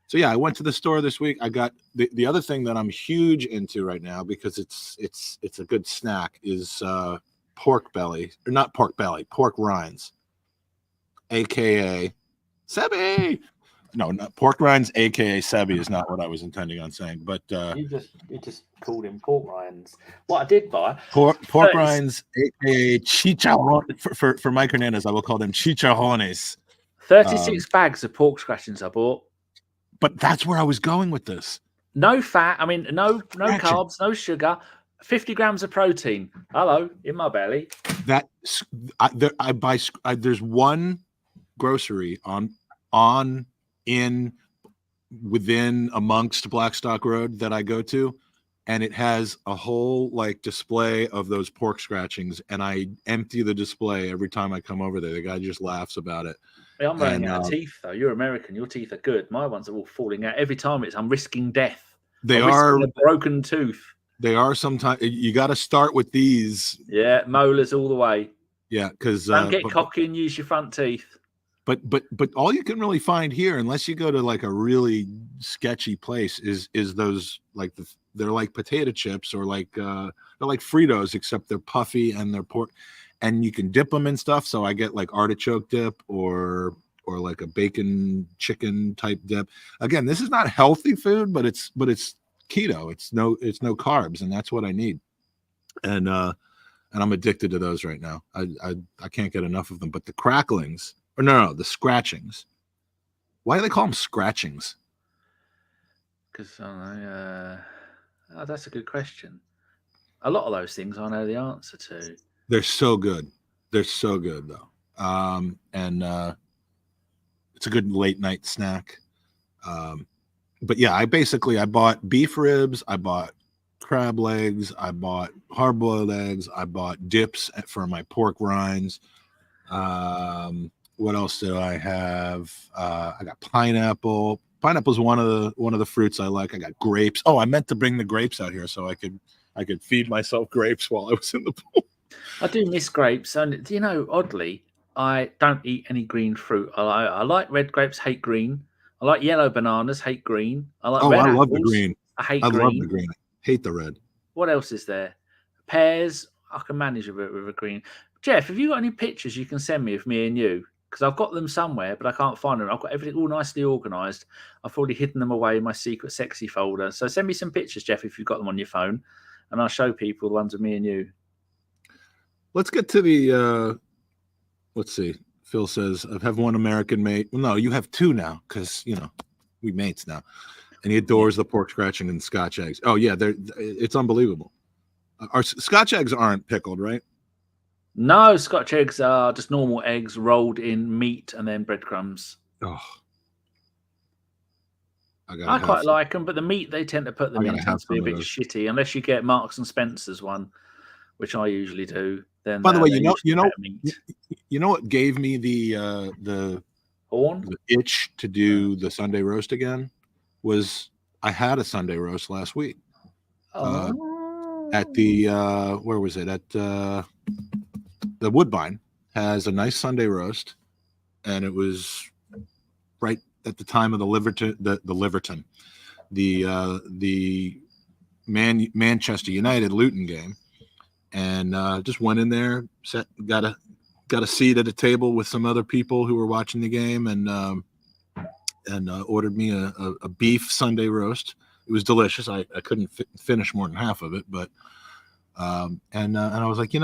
so yeah, I went to the store this week. I got the other thing that I'm huge into right now, because it's a good snack, is pork rinds, aka Sebi. No, not pork rinds, aka Sebi, is not what I was intending on saying. But you just called him pork rinds. What I did buy pork rinds, aka chicharrones. For Mike Hernandez, I will call them chicharrones. 36 bags of pork scratchings I bought. But that's where I was going with this. No fat. I mean, no carbs, no sugar. 50 grams of protein. Hello, in my belly. There's one grocery within amongst Blackstock Road that I go to, and it has a whole like display of those pork scratchings, and I empty the display every time I come over there. The guy just laughs about it. I'm running out of teeth though. You're American. Your teeth are good. My ones are all falling out every time. I'm risking death. They are a broken tooth. They are sometimes. You got to start with these. Yeah, molars all the way. Yeah, because don't get cocky and use your front teeth. But all you can really find here, unless you go to like a really sketchy place, is those like they're like potato chips, or like they're like Fritos, except they're puffy and they're pork, and you can dip them in stuff. So I get like artichoke dip or like a bacon chicken type dip. Again, this is not healthy food, but it's keto. It's no carbs, and that's what I need. And I'm addicted to those right now. I can't get enough of them. But the cracklings. Or no, the scratchings. Why do they call them scratchings? Because that's a good question. A lot of those things I know the answer to. They're so good. They're so good, though. And it's a good late night snack. But yeah, I bought beef ribs. I bought crab legs. I bought hard-boiled eggs. I bought dips for my pork rinds. What else do I have? I got pineapple. Pineapple's one of the fruits I like. I got grapes. Oh, I meant to bring the grapes out here so I could feed myself grapes while I was in the pool. I do miss grapes, and oddly, I don't eat any green fruit. I like red grapes, hate green. I like yellow bananas. Hate green. I like Oh, red I apples. love the green. I hate I green. love the green. Hate the red. What else is there? Pears. I can manage a bit with a green. Jeff, have you got any pictures you can send me of me and you? Because I've got them somewhere, but I can't find them. I've got everything all nicely organised. I've already hidden them away in my secret sexy folder. So send me some pictures, Jeff, if you've got them on your phone, and I'll show people the ones of me and you. Let's get to the. Let's see. Phil says, I have one American mate. Well, no, you have two now because, we mates now. And he adores the pork scratching and Scotch eggs. Oh, yeah, it's unbelievable. Our Scotch eggs aren't pickled, right? No, Scotch eggs are just normal eggs rolled in meat and then breadcrumbs. Oh, I quite like them, but the meat they tend to put them in tends to be a bit shitty unless you get Marks and Spencer's one, which I usually do. Then, by the way, you know what gave me the itch to do the Sunday roast again was I had a Sunday roast last week. At the where was it? At the Woodbine has a nice Sunday roast, and it was right at the time of the Manchester United Luton game, and just went in there, got a seat at a table with some other people who were watching the game, and ordered me a beef Sunday roast. It was delicious. I couldn't finish more than half of it, but and I was like,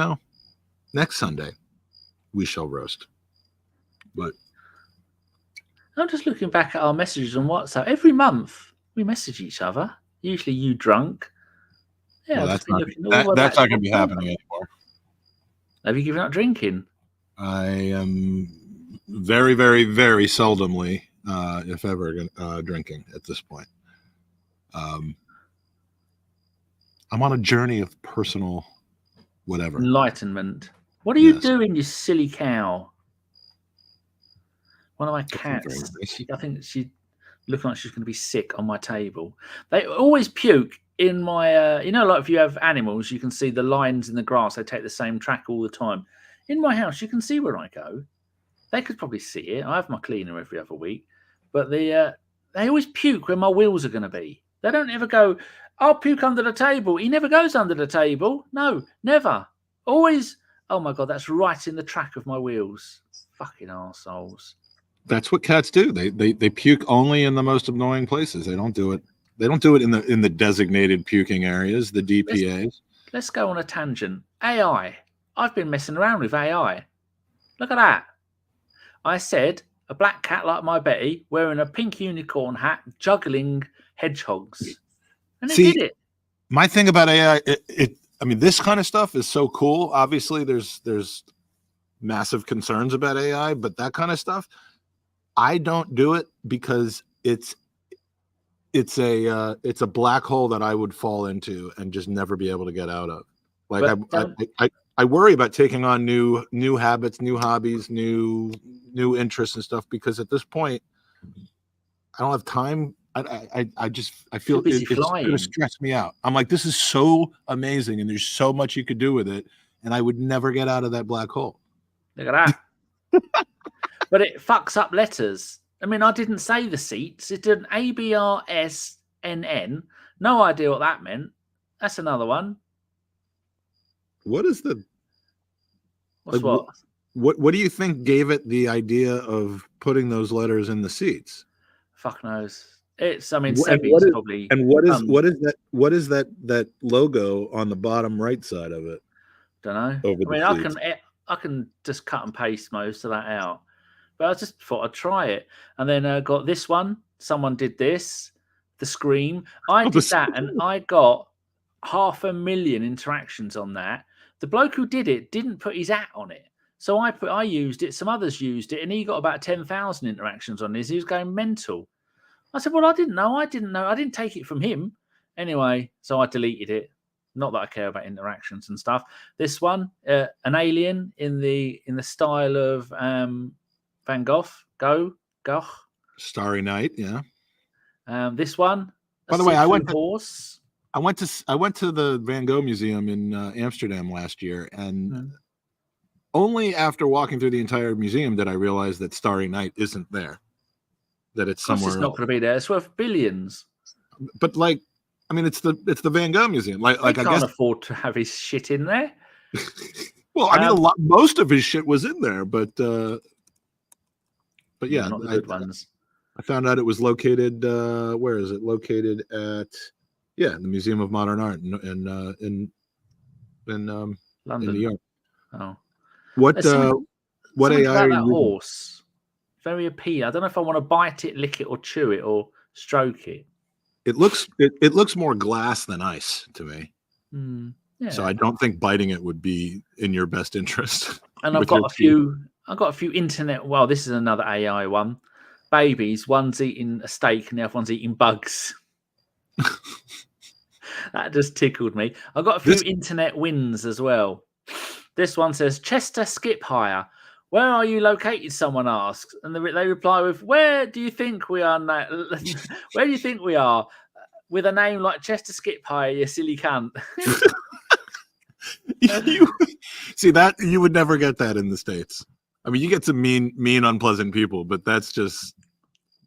next Sunday we shall roast. But I'm just looking back at our messages on WhatsApp. Every month we message each other. Usually you drunk. Yeah, well, that's not going to be happening anymore. Have you given up drinking? I am very, very, very seldomly, if ever, drinking at this point. I'm on a journey of personal whatever. Enlightenment. What are you doing, you silly cow? One of my cats, I think she's looking like she's going to be sick on my table. They always puke in my, like if you have animals, you can see the lines in the grass. They take the same track all the time. In my house, you can see where I go. They could probably see it. I have my cleaner every other week. But they always puke where my wheels are going to be. They don't ever go, I'll puke under the table. He never goes under the table. No, never. Always, oh my God, that's right in the track of my wheels. Fucking arseholes. That's what cats do. They puke only in the most annoying places. They don't do it. They don't do it in the designated puking areas, the DPAs. Let's go on a tangent. AI. I've been messing around with AI. Look at that. I said a black cat like my Betty wearing a pink unicorn hat, juggling hedgehogs, and it did it. My thing about AI, I mean, this kind of stuff is so cool. Obviously, there's massive concerns about AI, but that kind of stuff, I don't do it because it's a black hole that I would fall into and just never be able to get out of. Like I worry about taking on new habits, new hobbies, new interests and stuff, because at this point I don't have time. I feel it's going to stress me out. I'm like, this is so amazing and there's so much you could do with it, and I would never get out of that black hole. Look at that. But it fucks up letters. I mean, I didn't say the seats. It did an ABRSNN. No idea what that meant. That's another one. What is the... What's like, what do you think gave it the idea of putting those letters in the seats? Fuck knows. It's, I mean, Sebi's probably... And what is that logo on the bottom right side of it? Don't know. I can just cut and paste most of that out. But I just thought I'd try it. And then got this one. Someone did this. The Scream. I did that, and I got 500,000 interactions on that. The bloke who did it didn't put his at on it. So I used it. Some others used it, and he got about 10,000 interactions on this. He was going mental. I said, well, I didn't know. I didn't take it from him. Anyway, so I deleted it. Not that I care about interactions and stuff. This one, an alien in the style of Van Gogh. Gogh. Starry Night, yeah. This one. By the way, I went to the Van Gogh Museum in Amsterdam last year, and only after walking through the entire museum did I realize that Starry Night isn't there. that it's somewhere it's not going to be there. It's worth billions. But like, I mean, it's the Van Gogh Museum. Like I can't afford to have his shit in there. Well, I mean, most of his shit was in there, but yeah, not the good ones. I found out it was located. Where is it located? At the Museum of Modern Art in London, in New York. Oh, what AI about are that you horse? Very appealing. I don't know if I want to bite it, lick it, or chew it, or stroke it. It looks more glass than ice to me. Yeah. So I don't think biting it would be in your best interest. And I've got a few internet. Well, this is another AI one. Babies, one's eating a steak and the other one's eating bugs. That just tickled me. I've got a few internet wins as well. This one says Chester Skip Hire. Where are you located? Someone asks, and they reply with, "Where do you think we are? Where do you think we are? With a name like Chester Skip Hire, you silly cunt." See that you would never get that in the States. I mean, you get some mean, unpleasant people, but that's just.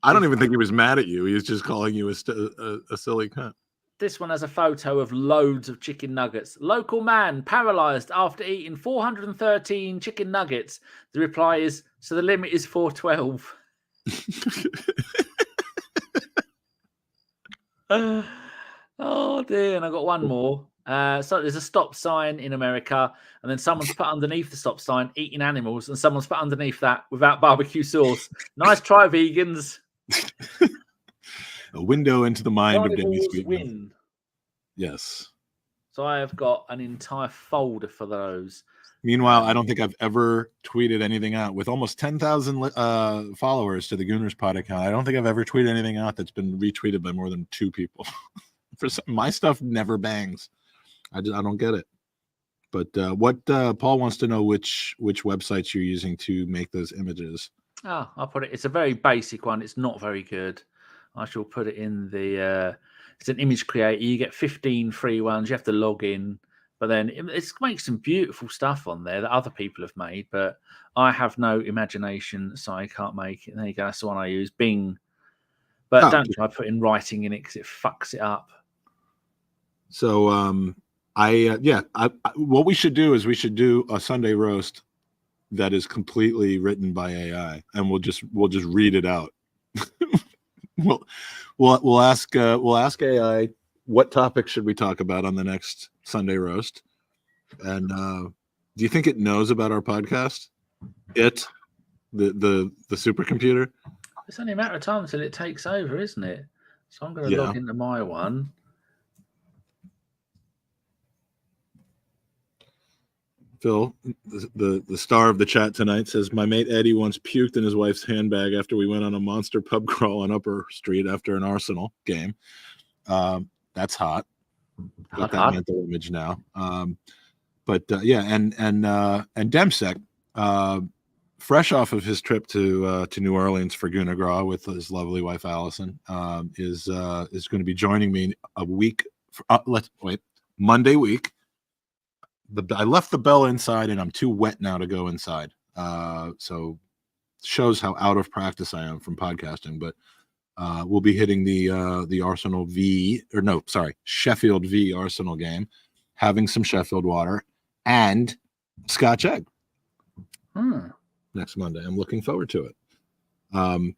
I don't even think he was mad at you. He was just calling you a silly cunt. This one has a photo of loads of chicken nuggets. Local man paralyzed after eating 413 chicken nuggets. The reply is, so the limit is 412. Oh dear, and I got one more. So there's a stop sign in America, and then someone's put underneath the stop sign eating animals, and someone's put underneath that without barbecue sauce. Nice try, vegans. A window into the mind of Danny Sweetman. Yes. So I have got an entire folder for those. Meanwhile, I don't think I've ever tweeted anything out with almost 10,000 followers to the Gooners Pod account. I don't think I've ever tweeted anything out that's been retweeted by more than 2 people. My stuff never bangs. I don't get it. But what Paul wants to know which websites you're using to make those images. Oh, I'll put it. It's a very basic one. It's not very good. I shall put it in the. It's an image creator. You get 15 free ones. You have to log in, but then it makes some beautiful stuff on there that other people have made. But I have no imagination, so I can't make it. There you go. That's the one I use. Bing. But don't try putting writing in it because it fucks it up. So what we should do is we should do a Sunday roast that is completely written by AI, and we'll just read it out. We'll ask AI what topic should we talk about on the next Sunday roast, and do you think it knows about our podcast? The supercomputer. It's only a matter of time until it takes over, isn't it? So I'm going to log into my one. Phil, the star of the chat tonight, says, my mate Eddie once puked in his wife's handbag after we went on a monster pub crawl on Upper Street after an Arsenal game. That's hot. Got that mental image now. And Demsek, fresh off of his trip to New Orleans for Guna Gras with his lovely wife Allison, is going to be joining me a week. Monday week. I left the bell inside and I'm too wet now to go inside. So shows how out of practice I am from podcasting, but we'll be hitting the Arsenal Sheffield v Arsenal game, having some Sheffield water and Scotch egg next Monday. I'm looking forward to it. And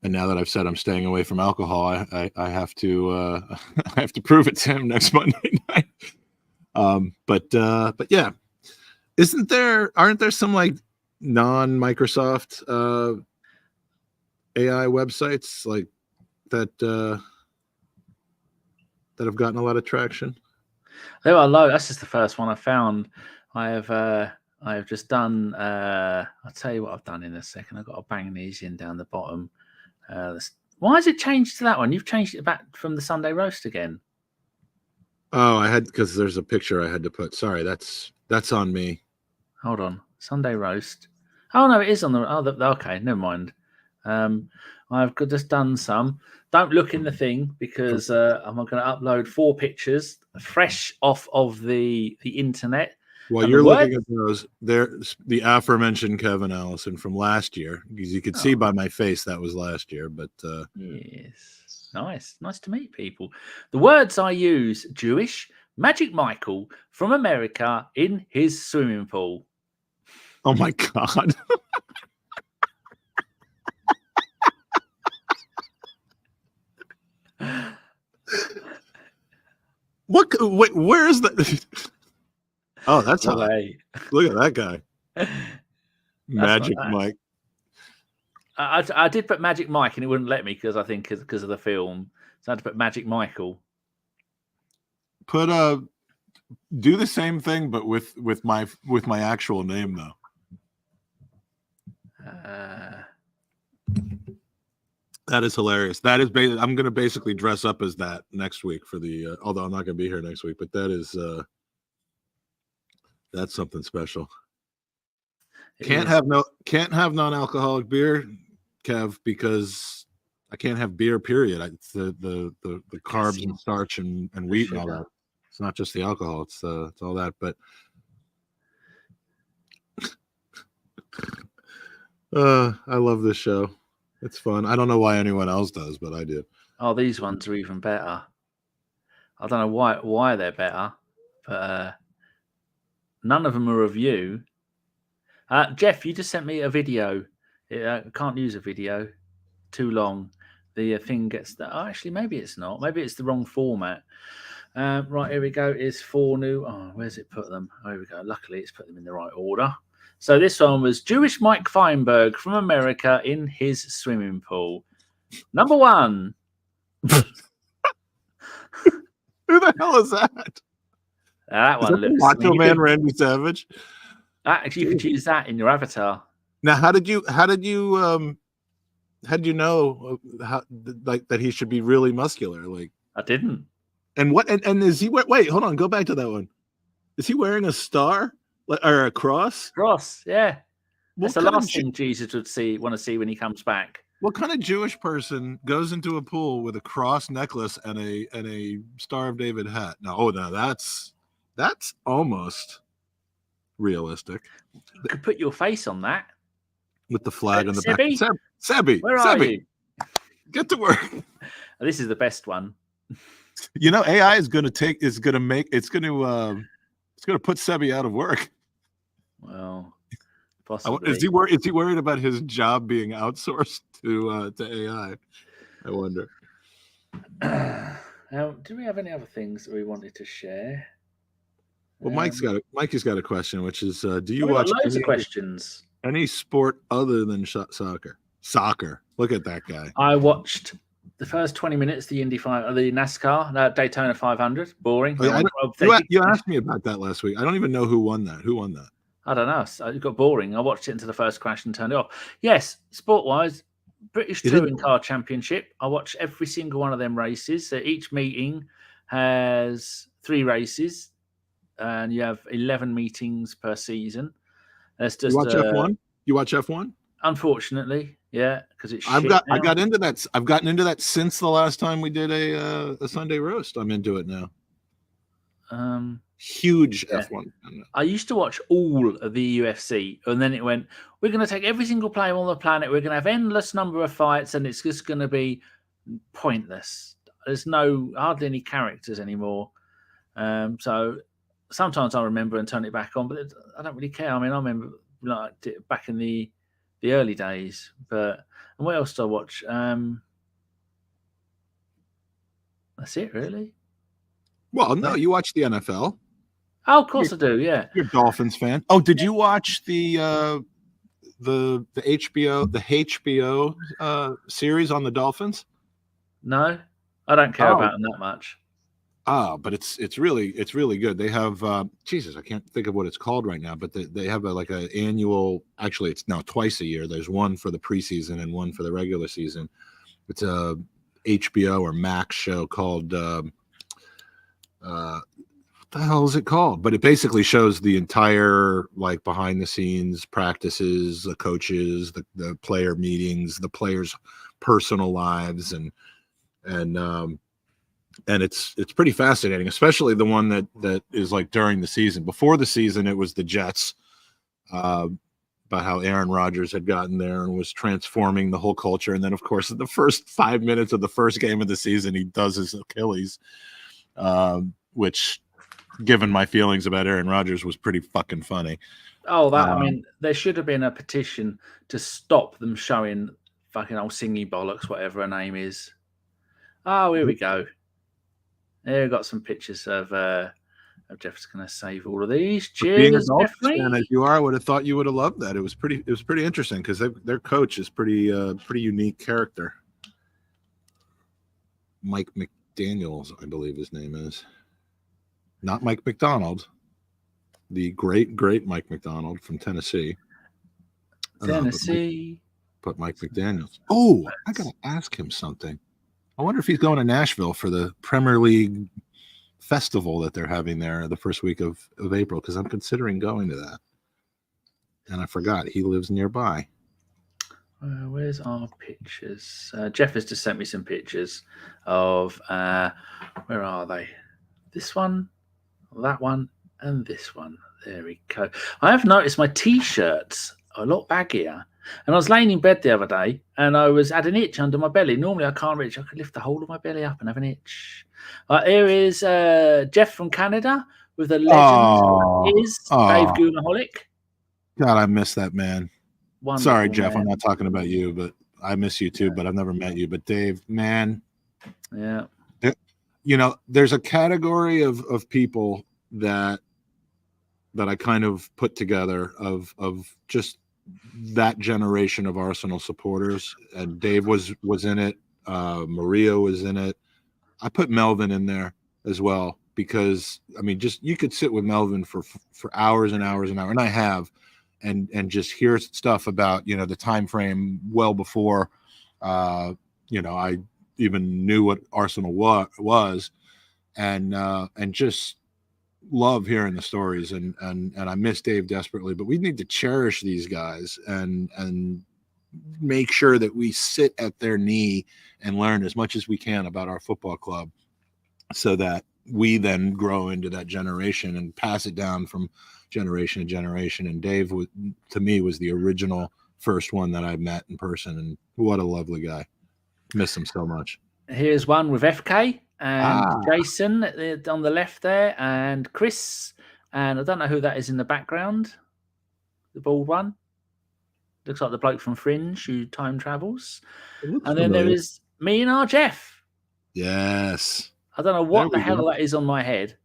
now that I've said I'm staying away from alcohol, I have to I have to prove it to him next Monday night. But yeah, aren't there some like non-Microsoft AI websites like that have gotten a lot of traction? There are low. That's just the first one I found. I have just done. I'll tell you what I've done in a second. I've got to bang these in down the bottom. Why has it changed to that one? You've changed it back from the Sunday roast again. Oh, I had, because there's a picture I had to put. Sorry, that's on me. Hold on, Sunday roast. Oh no, it is on the. Oh, okay, never mind. I've just done some. Don't look in the thing because I'm going to upload 4 pictures fresh off of the internet. While you're looking at those, there's the aforementioned Kevin Allison from last year. Because you could see by my face that was last year. But yes, nice to meet people. The words I use: Jewish, Magic Michael from America in his swimming pool. Oh my God. What? Wait, where is that? Oh, that's hot. Look at that guy. Magic Mike. I did put Magic Mike and it wouldn't let me because of the film. So I had to put Magic Michael. Do the same thing, but with my actual name though. That is hilarious. That is I'm going to basically dress up as that next week for the. Although I'm not going to be here next week, but that is that's something special. Can't have non-alcoholic beer, Kev, because I can't have beer. Period. It's the carbs and starch and wheat and all that. It's not just the alcohol. It's all that. But I love this show. It's fun. I don't know why anyone else does, but I do. Oh, these ones are even better. I don't know why they're better, but none of them are of you. Jeff, you just sent me a video. I can't use a video. Too long. The thing gets that. Oh, actually, maybe it's not. Maybe it's the wrong format. Right, here we go. Is 4 new. Oh, where's it put them? Oh, here we go. Luckily, it's put them in the right order. So this one was Jewish Mike Feinberg from America in his swimming pool. Number 1. Who the hell is that? That one looks Macho Man Randy Savage. Actually, you could use that in your avatar. Now, how did you know that he should be really muscular? Like, I didn't. And what? And is he? Wait, hold on. Go back to that one. Is he wearing a star or a cross? Cross, yeah. That's the last thing Jesus would want to see when he comes back. What kind of Jewish person goes into a pool with a cross necklace and a Star of David hat? No, that's almost realistic. You could put your face on that with the flag on the back. Sebi, where are you? Get to work. This is the best one. You know, AI is going to put Sebi out of work. Well, possibly. Is he worried about his job being outsourced to AI? I wonder. Now, do we have any other things that we wanted to share? Well, Mikey's got a question, which is: do you watch loads of questions? Any sport other than soccer? Soccer. Look at that guy. I watched the first 20 minutes, the NASCAR, Daytona 500. Boring. Oh, yeah, you asked me about that last week. I don't even know who won that. Who won that? I don't know. It got boring. I watched it until the first crash and turned it off. Yes, sport-wise, British Touring Car Championship. I watch every single one of them races. So each meeting has 3 races, and you have 11 meetings per season. That's just. You watch F1? Unfortunately, yeah, because it's. I got into that. I've gotten into that since the last time we did a Sunday roast. I'm into it now. Huge F1. I used to watch all of the UFC, and then it went, we're going to take every single player on the planet, we're going to have endless number of fights, and it's just going to be pointless. There's hardly any characters anymore. So sometimes I remember and turn it back on, but I don't really care. I mean, I remember back in the early days. And what else do I watch? That's it, really. Well, no, you watch the NFL. Oh, of course I do. Yeah, you're a Dolphins fan. Oh, did you watch the HBO series on the Dolphins? No, I don't care about them that much. But it's really good. They have Jesus, I can't think of what it's called right now, but they have an annual. Actually, it's now twice a year. There's one for the preseason and one for the regular season. It's a HBO or Max show called. What the hell is it called? But it basically shows the entire behind the scenes practices, the coaches, the player meetings, the players' personal lives, and And it's pretty fascinating, especially the one that is like during the season. Before the season, it was the Jets, about how Aaron Rodgers had gotten there and was transforming the whole culture. And then, of course, in the first 5 minutes of the first game of the season, he does his Achilles, which, given my feelings about Aaron Rodgers, was pretty fucking funny. Oh, I mean, there should have been a petition to stop them showing fucking old Singy Bollocks, whatever her name is. Oh, here we go. There we got some pictures of Jeff's going to save all of these. Cheers, being a Dolphins Jeffrey. fan as you are, I would have thought you would have loved that. It was pretty interesting because their coach is pretty unique character. Mike McDaniels, I believe his name is. Not Mike McDonald. The great Mike McDonald from Tennessee. But Mike McDaniels. Oh, I got to ask him something. I wonder if he's going to Nashville for the Premier League festival that they're having there the first week of April, because I'm considering going to that. And I forgot he lives nearby. Where's our pictures? Jeff has just sent me some pictures of where are they? This one, that one, and this one. There we go. I have noticed my t-shirts are a lot baggier. And I was laying in bed the other day and I had an itch under my belly. Normally I can't reach. I could lift the whole of my belly up and have an itch. Here is Jeff from Canada with a legend Dave Goonaholic. God, I miss that man. Wonderful, sorry, Jeff, man. I'm not talking about you, but I miss you too, but I've never met you. But Dave, man. Yeah. There's a category of people that I kind of put together of just that generation of Arsenal supporters, and Dave was in it. Maria was in it. I put Melvin in there as well because I mean, just you could sit with Melvin for hours and hours and hours, and I have, and just hear stuff about the time frame well before I even knew what Arsenal was, and just love hearing the stories, and I miss Dave desperately, but we need to cherish these guys and make sure that we sit at their knee and learn as much as we can about our football club so that we then grow into that generation and pass it down from generation to generation. And Dave, to me, was the original first one that I met in person, and what a lovely guy. Miss him so much. Here's one with FK and Jason on the left there, and Chris, and I don't know who that is in the background, the bald one. Looks like the bloke from Fringe who time travels. And then there is me and our Jeff. Yes. I don't know what the hell that is on my head.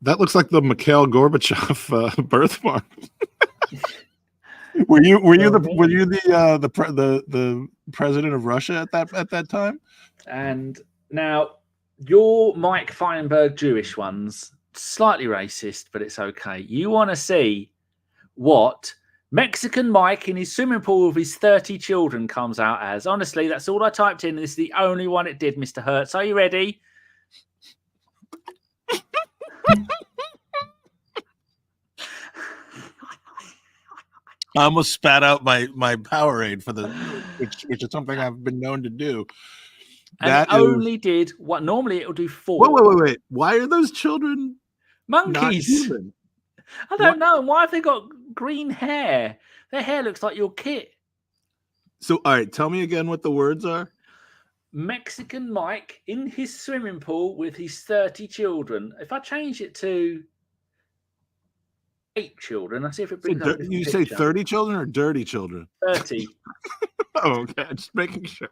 That looks like the Mikhail Gorbachev birthmark. Were you the president of Russia at that time? And now your Mike Feinberg Jewish ones, slightly racist, but it's okay. You want to see what Mexican Mike in his swimming pool with his 30 children comes out as. Honestly, that's all I typed in, and this is the only one it did, Mr. Hertz. Are you ready? I almost spat out my Powerade which is something I've been known to do. And only did what normally it will do 4. Wait. Why are those children monkeys? Not human? I don't know. Why have they got green hair? Their hair looks like your kit. So, all right, tell me again what the words are. Mexican Mike in his swimming pool with his 30 children. If I change it to 8 children, I see if it brings up. You say 30 children or dirty children? 30. Oh, okay. Just making sure.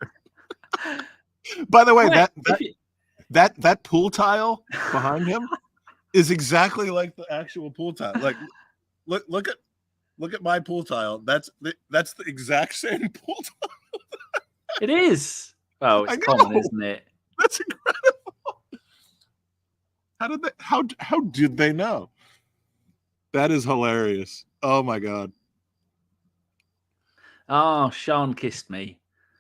By the way, that pool tile behind him is exactly like the actual pool tile. Like, look at my pool tile. That's the exact same pool tile. It is. Oh, it's common, isn't it? That's incredible. How did they know? That is hilarious. Oh my God. Oh, Sean kissed me.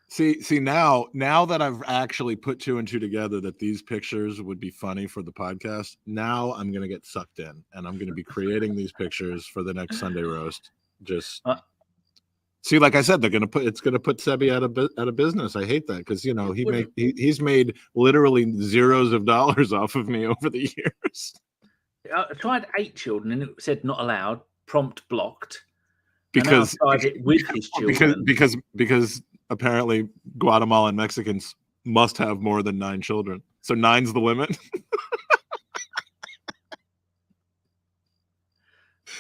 See now that I've actually put 2 and 2 together that these pictures would be funny for the podcast, now I'm going to get sucked in and I'm going to be creating these pictures for the next Sunday roast. Just See, like I said, it's gonna put Sebi out of business. I hate that because he's made literally zeros of dollars off of me over the years. I tried 8 children and it said not allowed, prompt blocked. Because I tried it with his children. Because apparently Guatemalan Mexicans must have more than 9 children. So 9's the limit.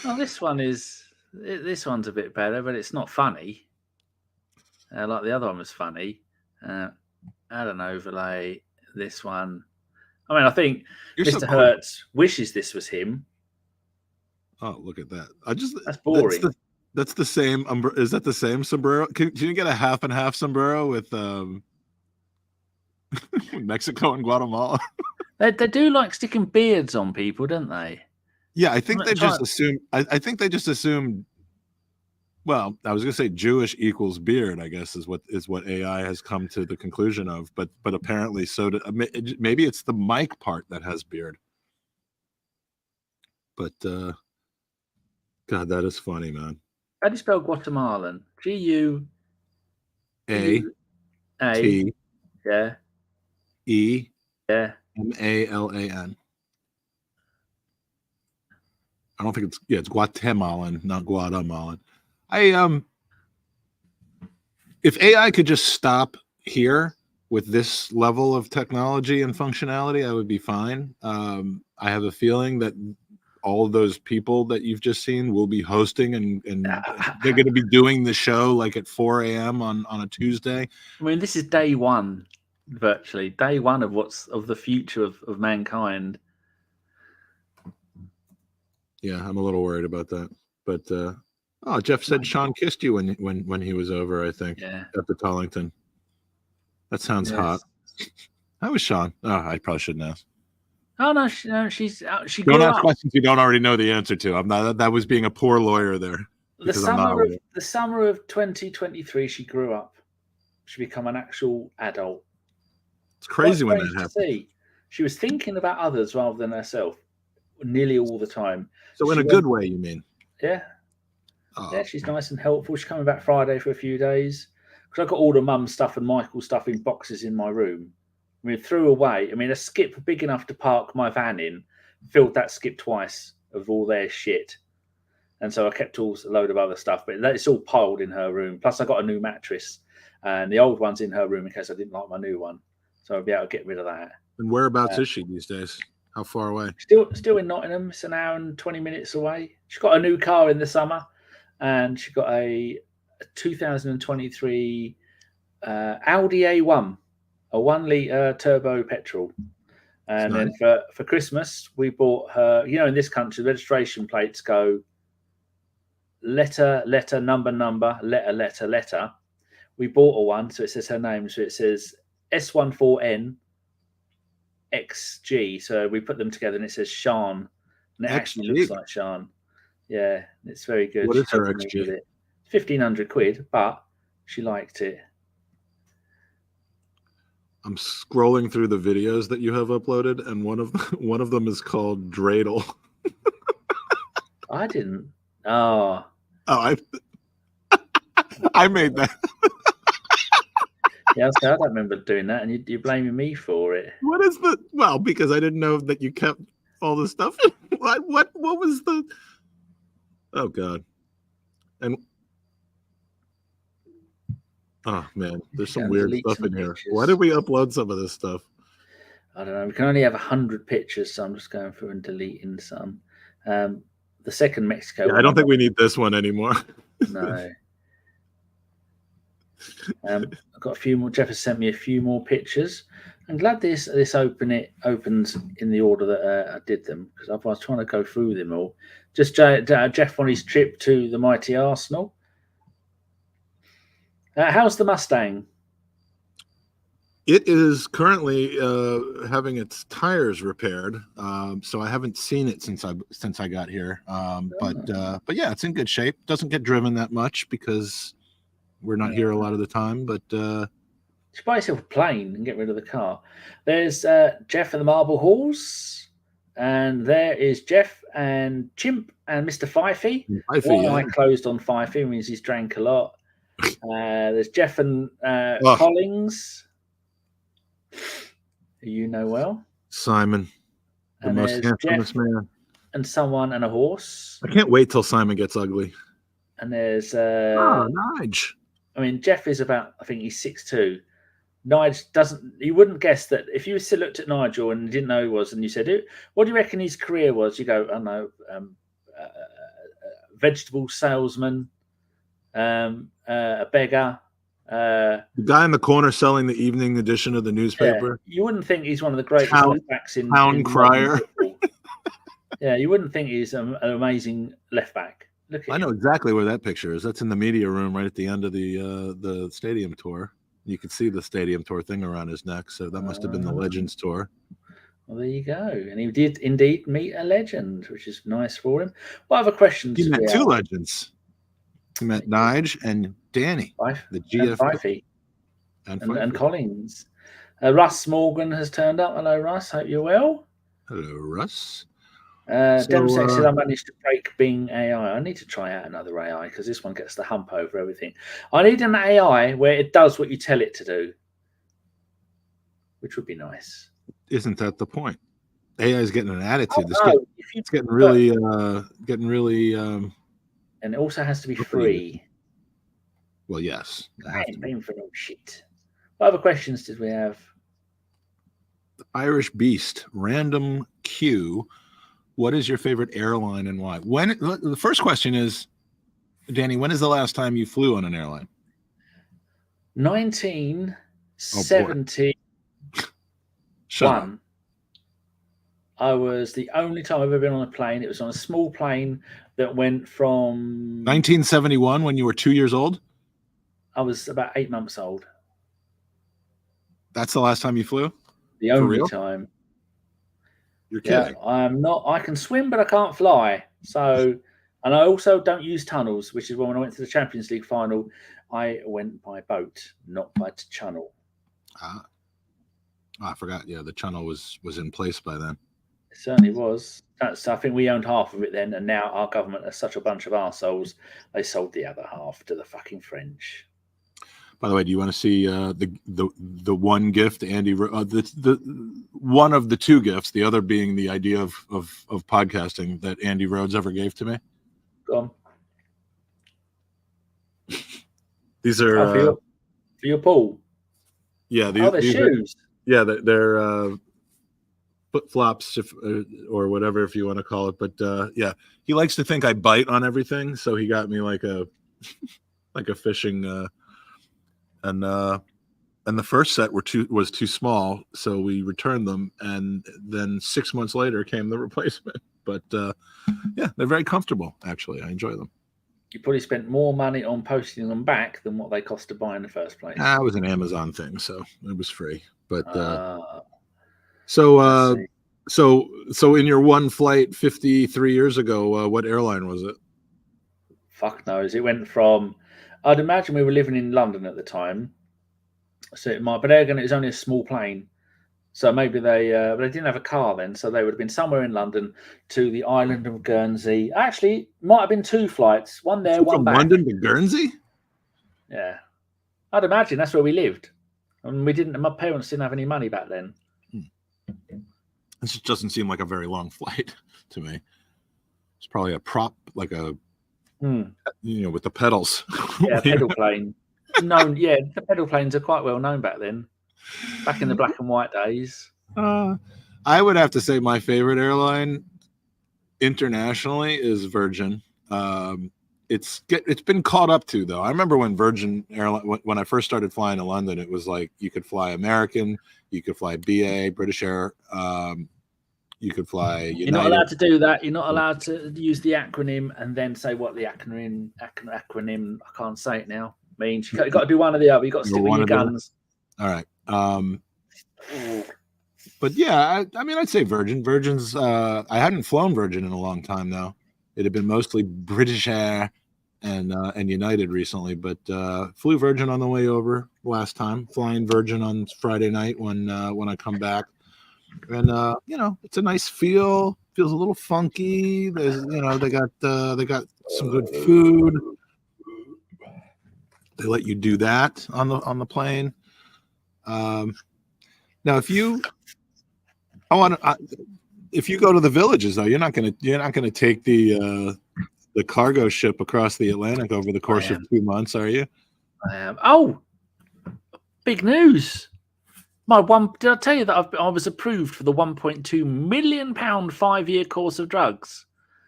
Well, this one's a bit better, but it's not funny. Like the other one was funny. Add an overlay. This one. I mean, I think Mr. Hertz wishes this was him. Oh, look at that! That's boring. That's the same. Is that the same sombrero? Can you get a half and half sombrero with Mexico and Guatemala? They do like sticking beards on people, don't they? Yeah, I think they just assume. I think they just assume. Well, I was going to say Jewish equals beard. I guess is what AI has come to the conclusion of. But apparently, maybe it's the mic part that has beard. But God, that is funny, man. How do you spell Guatemalan? Guatemalan. Yeah. Malan. I don't think it's Guatemalan, not Guatemalan. If AI could just stop here with this level of technology and functionality, I would be fine. I have a feeling that all of those people that you've just seen will be hosting and they're going to be doing the show like at 4 a.m. on a Tuesday. I mean, this is day one, virtually day one of the future of mankind. Yeah, I'm a little worried about that. But Jeff said Sean kissed you when he was over, I think, at the Tollington. That sounds hot. How was Sean? Oh, I probably shouldn't ask. Oh no, she grew don't ask up. Questions you don't already know the answer to. I'm not. That was being a poor lawyer there. The summer of 2023, she grew up. She became an actual adult. It's crazy when that happens. She was thinking about others rather than herself, nearly all the time. So in a good way, you mean? Yeah. Oh. Yeah, she's nice and helpful. She's coming back Friday for a few days because I've got all the mum stuff and Michael stuff in boxes in my room. I mean, threw away. I mean, a skip big enough to park my van in filled that skip twice of all their shit. And so I kept a load of other stuff, but it's all piled in her room. Plus, I got a new mattress, and the old one's in her room in case I didn't like my new one. So I'll be able to get rid of that. And whereabouts is she these days? How far away? Still in Nottingham. It's an hour and 20 minutes away. She got a new car in the summer, and she got a 2023 Audi A1. A 1 litre turbo petrol. And then for Christmas, we bought her, in this country, registration plates go letter, number, letter. We bought her one, so it says her name. So it says S14N XG. So we put them together and it says Sean. And it actually looks like Sean. Yeah, it's very good. What is her XG? 1,500 quid, but she liked it. I'm scrolling through the videos that you have uploaded, and one of them is called Dreidel. I didn't. Oh, I made that. Yeah, I don't remember doing that, and you're blaming me for it. What is the? Well, because I didn't know that you kept all the stuff. What was the? Oh God, and. Oh man, there's some weird stuff in here. Why did we upload some of this stuff? I don't know. We can only have 100 pictures, so I'm just going through and deleting some. The second Mexico. Yeah, I don't think we need this one anymore. No. I've got a few more. Jeff has sent me a few more pictures. I'm glad this opens in the order that I did them, because I was trying to go through them all. Just Jeff on his trip to the mighty Arsenal. How's the Mustang? It is currently having its tires repaired, so I haven't seen it since I got here. But yeah, it's in good shape. Doesn't get driven that much because we're not here a lot of the time. But just buy yourself a plane and get rid of the car. There's Jeff and the Marble Halls, and there is Jeff and Chimp and Mr. Fifey. Fifey, I closed on Fifey means he's drank a lot. There's Jeff and Collins, who you know well. Simon, the And most there's handsomest Jeff man. and someone and a horse. I can't wait till Simon gets ugly. And there's Nige. I mean, Jeff is about, I think he's 6'2". Nigel doesn't. You wouldn't guess that if you still looked at Nigel and didn't know who he was, and you said, "What do you reckon his career was?" You go, "I don't know, vegetable salesman, a beggar." The guy in the corner selling the evening edition of the newspaper. Yeah, you wouldn't think he's one of the greatest left backs in town crier. Yeah, you wouldn't think he's an amazing left back. Look at I know exactly where that picture is. That's in the media room right at the end of the stadium tour. You could see the stadium tour thing around his neck, so that must have been the Legends tour. Well, there you go. And he did indeed meet a legend, which is nice for him. What other questions? He met two legends. He met Nige and Danny, the GF. And Collins. Russ Morgan has turned up. Hello, Russ. Hope you're well. Hello, Russ. Demsek said I managed to break Bing AI. I need to try out another AI because this one gets the hump over everything. I need an AI where it does what you tell it to do, which would be nice. Isn't that the point? AI is getting an attitude. It's getting really. And it also has to be free. Well, yes. I ain't paying for no shit. What other questions did we have? The Irish Beast, random Q. What is your favorite airline and why? The first question is, Danny, when is the last time you flew on an airline? 1971. I was the only time I've ever been on a plane. It was on a small plane that went from 1971 when you were 2 years old? I was about 8 months old. That's the last time you flew? The only time. You're kidding. Yeah, I'm not. I can swim, but I can't fly. So, and I also don't use tunnels, which is when I went to the Champions League final, I went by boat, not by channel. I forgot. Yeah, the channel was in place by then. It certainly was. So I think we owned half of it then, and now our government are such a bunch of arseholes, they sold the other half to the fucking French. By the way, do you want to see the one gift Andy the one of the two gifts, the other being the idea of podcasting that Andy Rhodes ever gave to me? Go on. These are for your pool. Yeah, they're shoes. They're flip flops or whatever if you want to call it. But yeah, he likes to think I bite on everything, so he got me like a fishing. And the first set was too small, so we returned them, and then 6 months later came the replacement. But yeah, they're very comfortable. Actually, I enjoy them. You probably spent more money on posting them back than what they cost to buy in the first place. It was an Amazon thing, so it was free. But so in your one flight 53 years ago, what airline was it? Fuck knows. It went from. I'd imagine we were living in London at the time, so it was only a small plane, so maybe they didn't have a car then, so they would have been somewhere in London to the island of Guernsey. Actually, might have been two flights, one there, one back. From London to Guernsey? Yeah, I'd imagine that's where we lived, and my parents didn't have any money back then. This just doesn't seem like a very long flight to me. It's probably a prop, like a. With the pedals. Yeah, pedal plane. The pedal planes are quite well known back then. Back in the black and white days. I would have to say my favorite airline internationally is Virgin. It's been caught up to though. I remember when Virgin Airline when I first started flying to London, it was like you could fly American, you could fly BA, British Air. You could fly United. You're not allowed to do that. You're not allowed to use the acronym and then say what the acronym I can't say it now, means. You've got to do one or the other. You've got to stick with your guns. All right. But yeah, I mean, I'd say Virgin. Virgin's, I hadn't flown Virgin in a long time now. It had been mostly British Air and United recently, but flew Virgin on the way over last time, flying Virgin on Friday night when I come back. And it's a nice feel. Feels a little funky. There's they got some good food. They let you do that on the plane. Now, if you go to the villages, though, you're not gonna take the cargo ship across the Atlantic over the course of 2 months, are you? I am. Oh, big news! Did I tell you that I was approved for the £1.2 million 5-year course of drugs?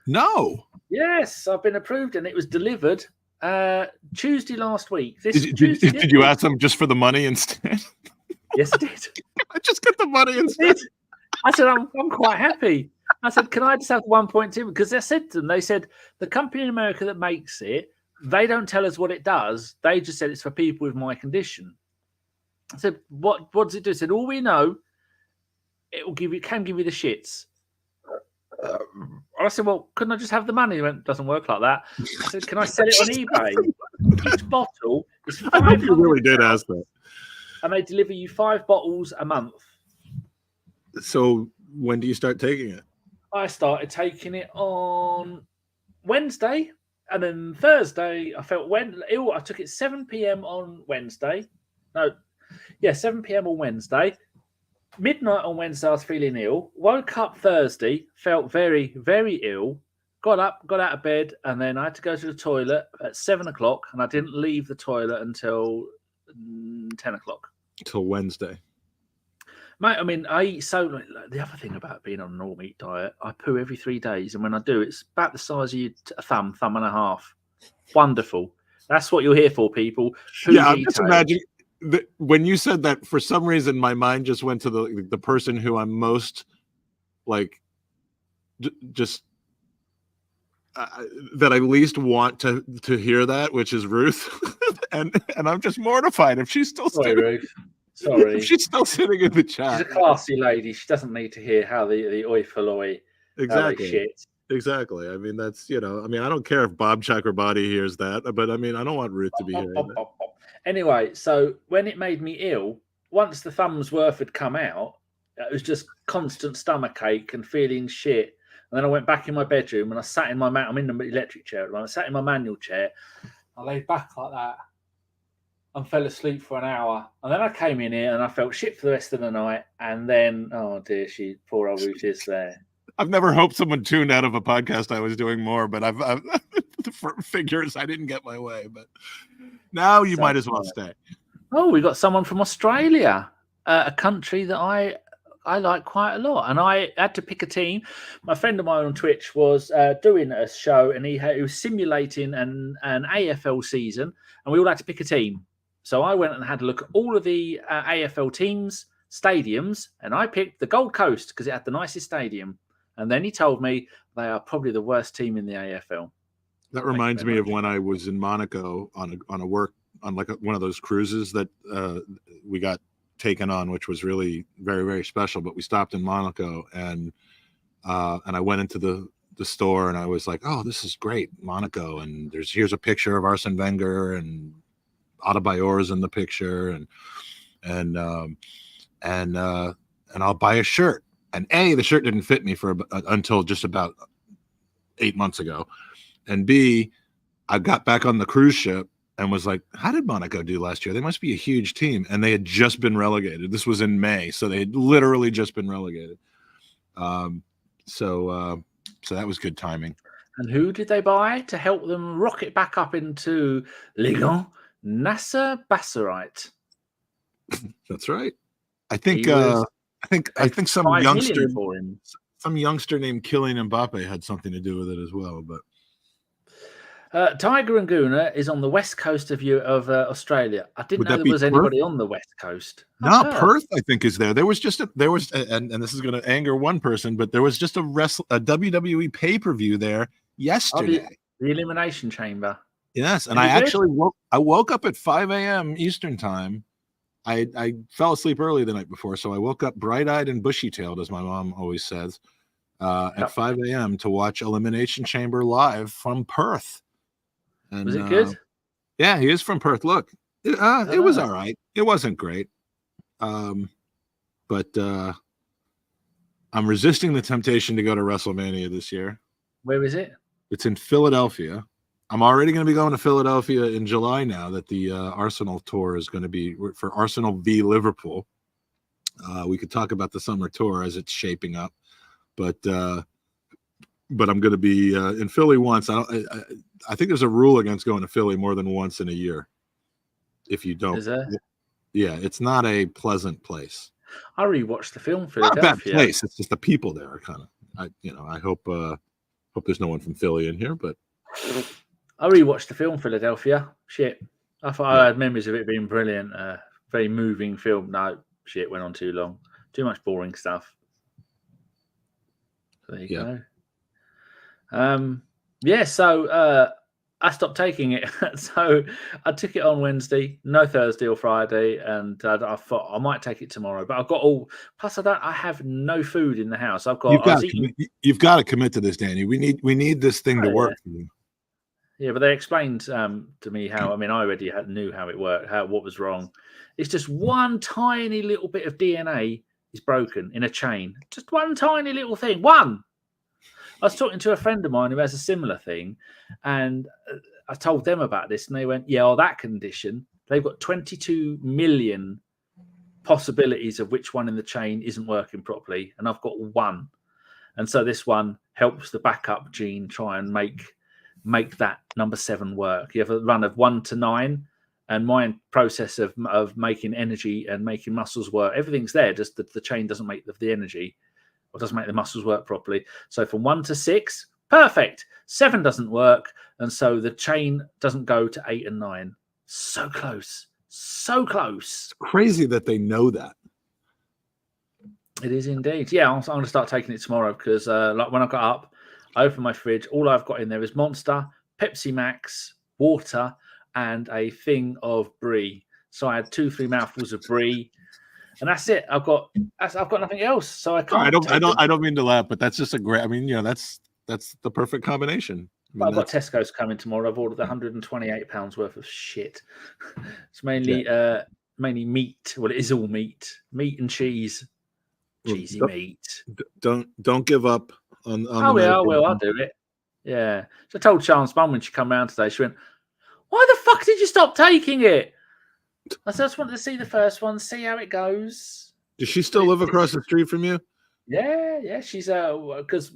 No. Yes, I've been approved, and it was delivered Tuesday last week. Did you ask them just for the money instead? Yes, I did. I just get the money instead. I said, I'm quite happy. I said, can I just have 1.2? Because I said to them, they said, the company in America that makes it, they don't tell us what it does. They just said it's for people with my condition. I said, what does it do? I said, all we know, can give you the shits. I said, well, couldn't I just have the money? He went, doesn't work like that. I said, can I sell it on eBay? Each bottle is £500. I hope you really did ask that. And they deliver you 5 bottles a month. So when do you start taking it? I started taking it on Wednesday, and then Thursday I felt ill. I took it 7 p.m. on Wednesday. 7 p.m. on Wednesday. Midnight on Wednesday, I was feeling ill. Woke up Thursday, felt very, very ill. Got up, got out of bed, and then I had to go to the toilet at 7 o'clock, and I didn't leave the toilet until 10 o'clock. Till Wednesday. Mate, I mean, I eat so... the other thing about being on a normal meat diet, I poo every 3 days, and when I do, it's about the size of your thumb and a half. Wonderful. That's what you're here for, people. I'm just imagining... when you said that, for some reason, my mind just went to the person who I'm most like, just that I least want to hear that, which is Ruth, and I'm just mortified if she's still Ruth. Sorry, if she's still sitting in the chat. She's a classy lady. She doesn't need to hear how the oi falloi shit. Exactly. I mean, that's I mean, I don't care if Bob Chakrabarti hears that, but I mean, I don't want Ruth to be hearing that. Anyway, so when it made me ill, once the thumb's worth had come out, it was just constant stomach ache and feeling shit. And then I went back in my bedroom and I sat in my I'm in the electric chair at the moment. I sat in my manual chair. I lay back like that and fell asleep for an hour. And then I came in here and I felt shit for the rest of the night. And then, oh dear, poor old Ruth is there. I've never hoped someone tuned out of a podcast I was doing more, but I've the figures I didn't get my way. But now you might as well stay. Oh, we got someone from Australia, a country that I like quite a lot. And I had to pick a team. My friend of mine on Twitch was doing a show, and he was simulating an AFL season, and we all had to pick a team. So I went and had a look at all of the AFL teams, stadiums, and I picked the Gold Coast because it had the nicest stadium. And then he told me they are probably the worst team in the AFL. That reminds me of when I was in Monaco on one of those cruises that we got taken on, which was really very, very special. But we stopped in Monaco, and I went into the store, and I was like, "Oh, this is great, Monaco!" And here's a picture of Arsene Wenger, and Adebayor's in the picture, and I'll buy a shirt. And the shirt didn't fit me until just about 8 months ago. And B, I got back on the cruise ship and was like, how did Monaco do last year? They must be a huge team. And they had just been relegated. This was in May. So they had literally just been relegated. So that was good timing. And who did they buy to help them rocket back up into Ligue 1? Nasser Bassarite. That's right. I think some youngster named Kylian Mbappe had something to do with it as well. But Tiger and Guna is on the west coast of Australia. I didn't know there was anybody on the west coast. No, Perth I think is there. There was and this is going to anger one person, but there was just a WWE pay-per-view there yesterday. The Elimination Chamber. Yes, and I woke up at 5 a.m. Eastern time. I fell asleep early the night before, so I woke up bright-eyed and bushy-tailed, as my mom always says, at 5 a.m. to watch Elimination Chamber live from Perth. And, was it good? Yeah, he is from Perth. Look, it was all right. It wasn't great, but I'm resisting the temptation to go to WrestleMania this year. Where is it? It's in Philadelphia, I'm already going to be going to Philadelphia in July now that the Arsenal tour is going to be for Arsenal v Liverpool. We could talk about the summer tour as it's shaping up, but I'm going to be in Philly once. I think there's a rule against going to Philly more than once in a year. If you don't, Is there? Yeah, it's not a pleasant place. I rewatched the film Not Philadelphia. a bad place. It's just the people there are kind of. I hope there's no one from Philly in here, but I rewatched the film Philadelphia. Shit, I thought I had memories of it being brilliant. Very moving film. No, shit, went on too long. Too much boring stuff. So there you go. So I stopped taking it. So I took it on Wednesday, no Thursday or Friday, and I thought I might take it tomorrow. But I've got all. Plus, I have no food in the house. You've got to commit to this, Danny. We need this thing to work for you. Yeah, but they explained to me how. I mean, I already knew how it worked. What was wrong? It's just one tiny little bit of DNA is broken in a chain. Just one tiny little thing. One. I was talking to a friend of mine who has a similar thing, and I told them about this, and they went, "Yeah, that condition, they've got 22 million possibilities of which one in the chain isn't working properly, and I've got one." And so this one helps the backup gene try and make that number 7 work. You have a run of 1 to 9, and my process of making energy and making muscles work, everything's there, just the chain doesn't make the energy. Or doesn't make the muscles work properly. So from 1 to 6, perfect. 7 doesn't work. And so the chain doesn't go to 8 and 9. So close. So close. It's crazy that they know that. It is indeed. Yeah, I'm going to start taking it tomorrow because like when I got up, I opened my fridge. All I've got in there is Monster, Pepsi Max, water, and a thing of brie. So I had 2-3 mouthfuls of brie. And that's it. I've got nothing else, so I can't. I don't mean to laugh, but that's just a great. I mean, that's the perfect combination. I've got Tesco's coming tomorrow. I've ordered £128 worth of shit. It's mainly meat. Well, it is all meat and cheese. Cheesy meat. Don't give up on. I'll do it. Yeah. So I told Sean's mum when she come round today. She went, "Why the fuck did you stop taking it?" I just wanted to see the first one, see how it goes. Does she still live across the street from you? Yeah. She's because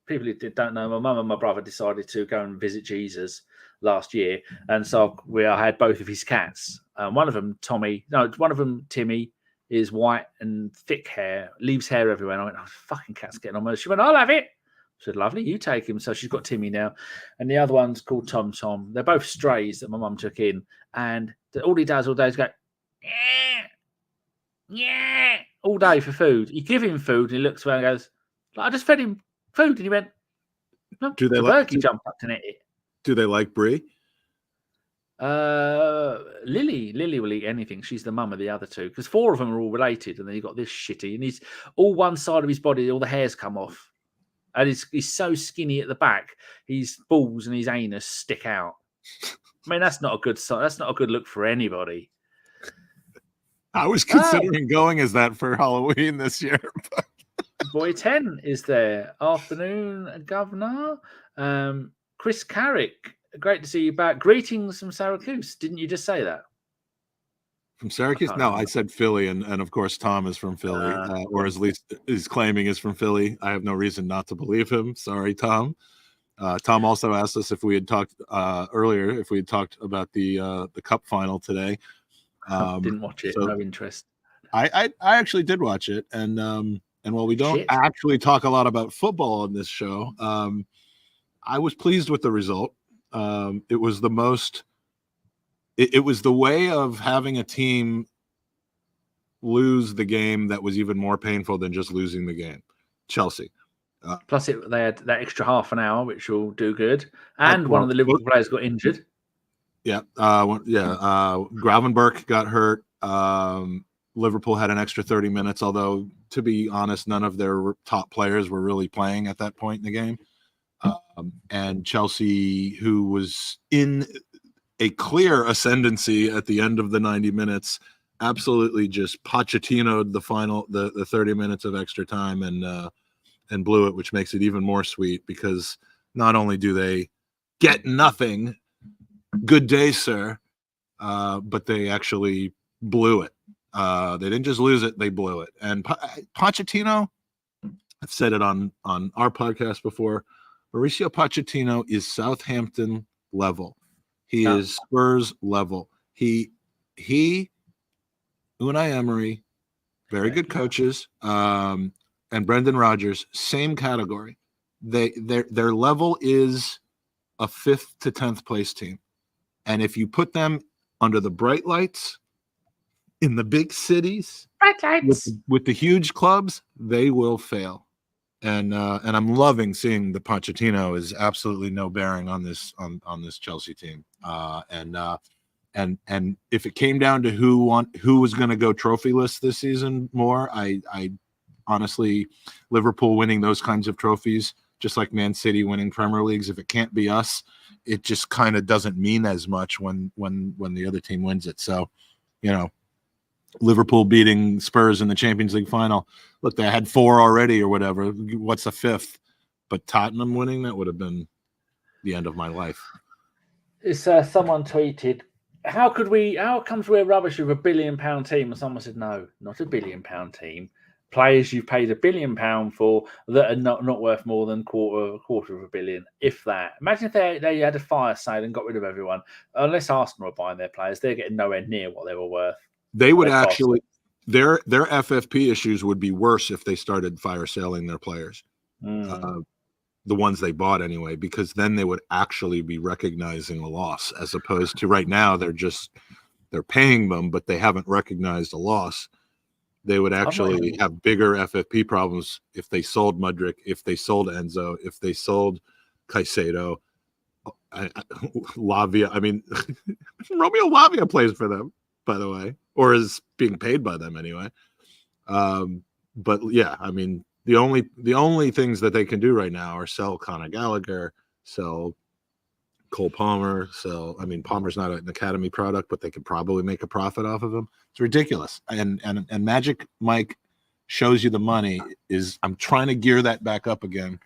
people who don't know, my mum and my brother decided to go and visit Jesus last year, and so I had both of his cats. One of them, Timmy, is white and thick hair, leaves hair everywhere. And I went, "Oh, fucking cat's getting on with it." She went, "I'll have it." I said, "Lovely, you take him." So she's got Timmy now, and the other one's called Tom. They're both strays that my mum took in, and all he does all day is go, yeah, all day for food. You give him food, and he looks around and goes, "I just fed him food," and he went, "No." Berkey jumped up to net it. Do they like brie? Lily will eat anything. She's the mum of the other two because 4 of them are all related, and then you got this shitty, and he's all one side of his body, all the hair's come off. And he's so skinny at the back, his balls and his anus stick out. I mean, that's not a good sign. That's not a good look for anybody. I was considering going as that for Halloween this year. Boy 10 is there. Afternoon, Governor. Chris Carrick, great to see you back. Greetings from Syracuse. Didn't you just say that? From Syracuse? No, I said Philly, and of course Tom is from Philly, or at least is claiming is from Philly. I have no reason not to believe him. Sorry, Tom. Tom also asked us if we had talked earlier, if we had talked about the Cup final today. Didn't watch it. So no interest. I actually did watch it, and while we don't actually talk a lot about football on this show, I was pleased with the result. It was the most. It was the way of having a team lose the game that was even more painful than just losing the game. Chelsea. Plus, they had that extra half an hour, which will do good. And one of the Liverpool players got injured. Yeah. Gravenberch got hurt. Liverpool had an extra 30 minutes, although, to be honest, none of their top players were really playing at that point in the game. And Chelsea, who was in a clear ascendancy at the end of the 90 minutes, absolutely just Pochettino'd the 30 minutes of extra time and blew it, which makes it even more sweet because not only do they get nothing. Good day, sir. But they actually blew it. They didn't just lose it; they blew it. And Pochettino, I've said it on our podcast before. Mauricio Pochettino is Southampton level. He is Spurs level. He, Unai Emery, very good coaches, and Brendan Rodgers, same category. Their level is a 5th to 10th place team, and if you put them under the bright lights in the big cities, with the huge clubs, they will fail. And I'm loving seeing the Pochettino is absolutely no bearing on this Chelsea team. And if it came down to who was going to go trophyless this season more, I honestly, Liverpool winning those kinds of trophies, just like Man City winning Premier Leagues, if it can't be us, it just kind of doesn't mean as much when the other team wins it. So, Liverpool beating Spurs in the Champions League final. Look, they had 4 already or whatever. What's a 5th? But Tottenham winning, that would have been the end of my life. It's someone tweeted, how comes we're rubbish with £1 billion team? And someone said, no, not £1 billion team. Players you've paid £1 billion for that are not worth more than quarter of £1 billion, if that. Imagine if they had a fire sale and got rid of everyone. Unless Arsenal are buying their players, they're getting nowhere near what they were worth. They would actually their FFP issues would be worse if they started fire selling their players, the ones they bought anyway, because then they would actually be recognizing a loss, as opposed to right now they're paying them, but they haven't recognized a loss. They would actually have bigger FFP problems if they sold Mudryk, if they sold Enzo, if they sold Caicedo, Lavia. I mean, Romeo Lavia plays for them, by the way, or is being paid by them anyway. But yeah, I mean, the only things that they can do right now are sell Conor Gallagher, sell Cole Palmer. So, I mean, Palmer's not an academy product, but they could probably make a profit off of him. It's ridiculous. And Magic Mike shows you the money is. I'm trying to gear that back up again,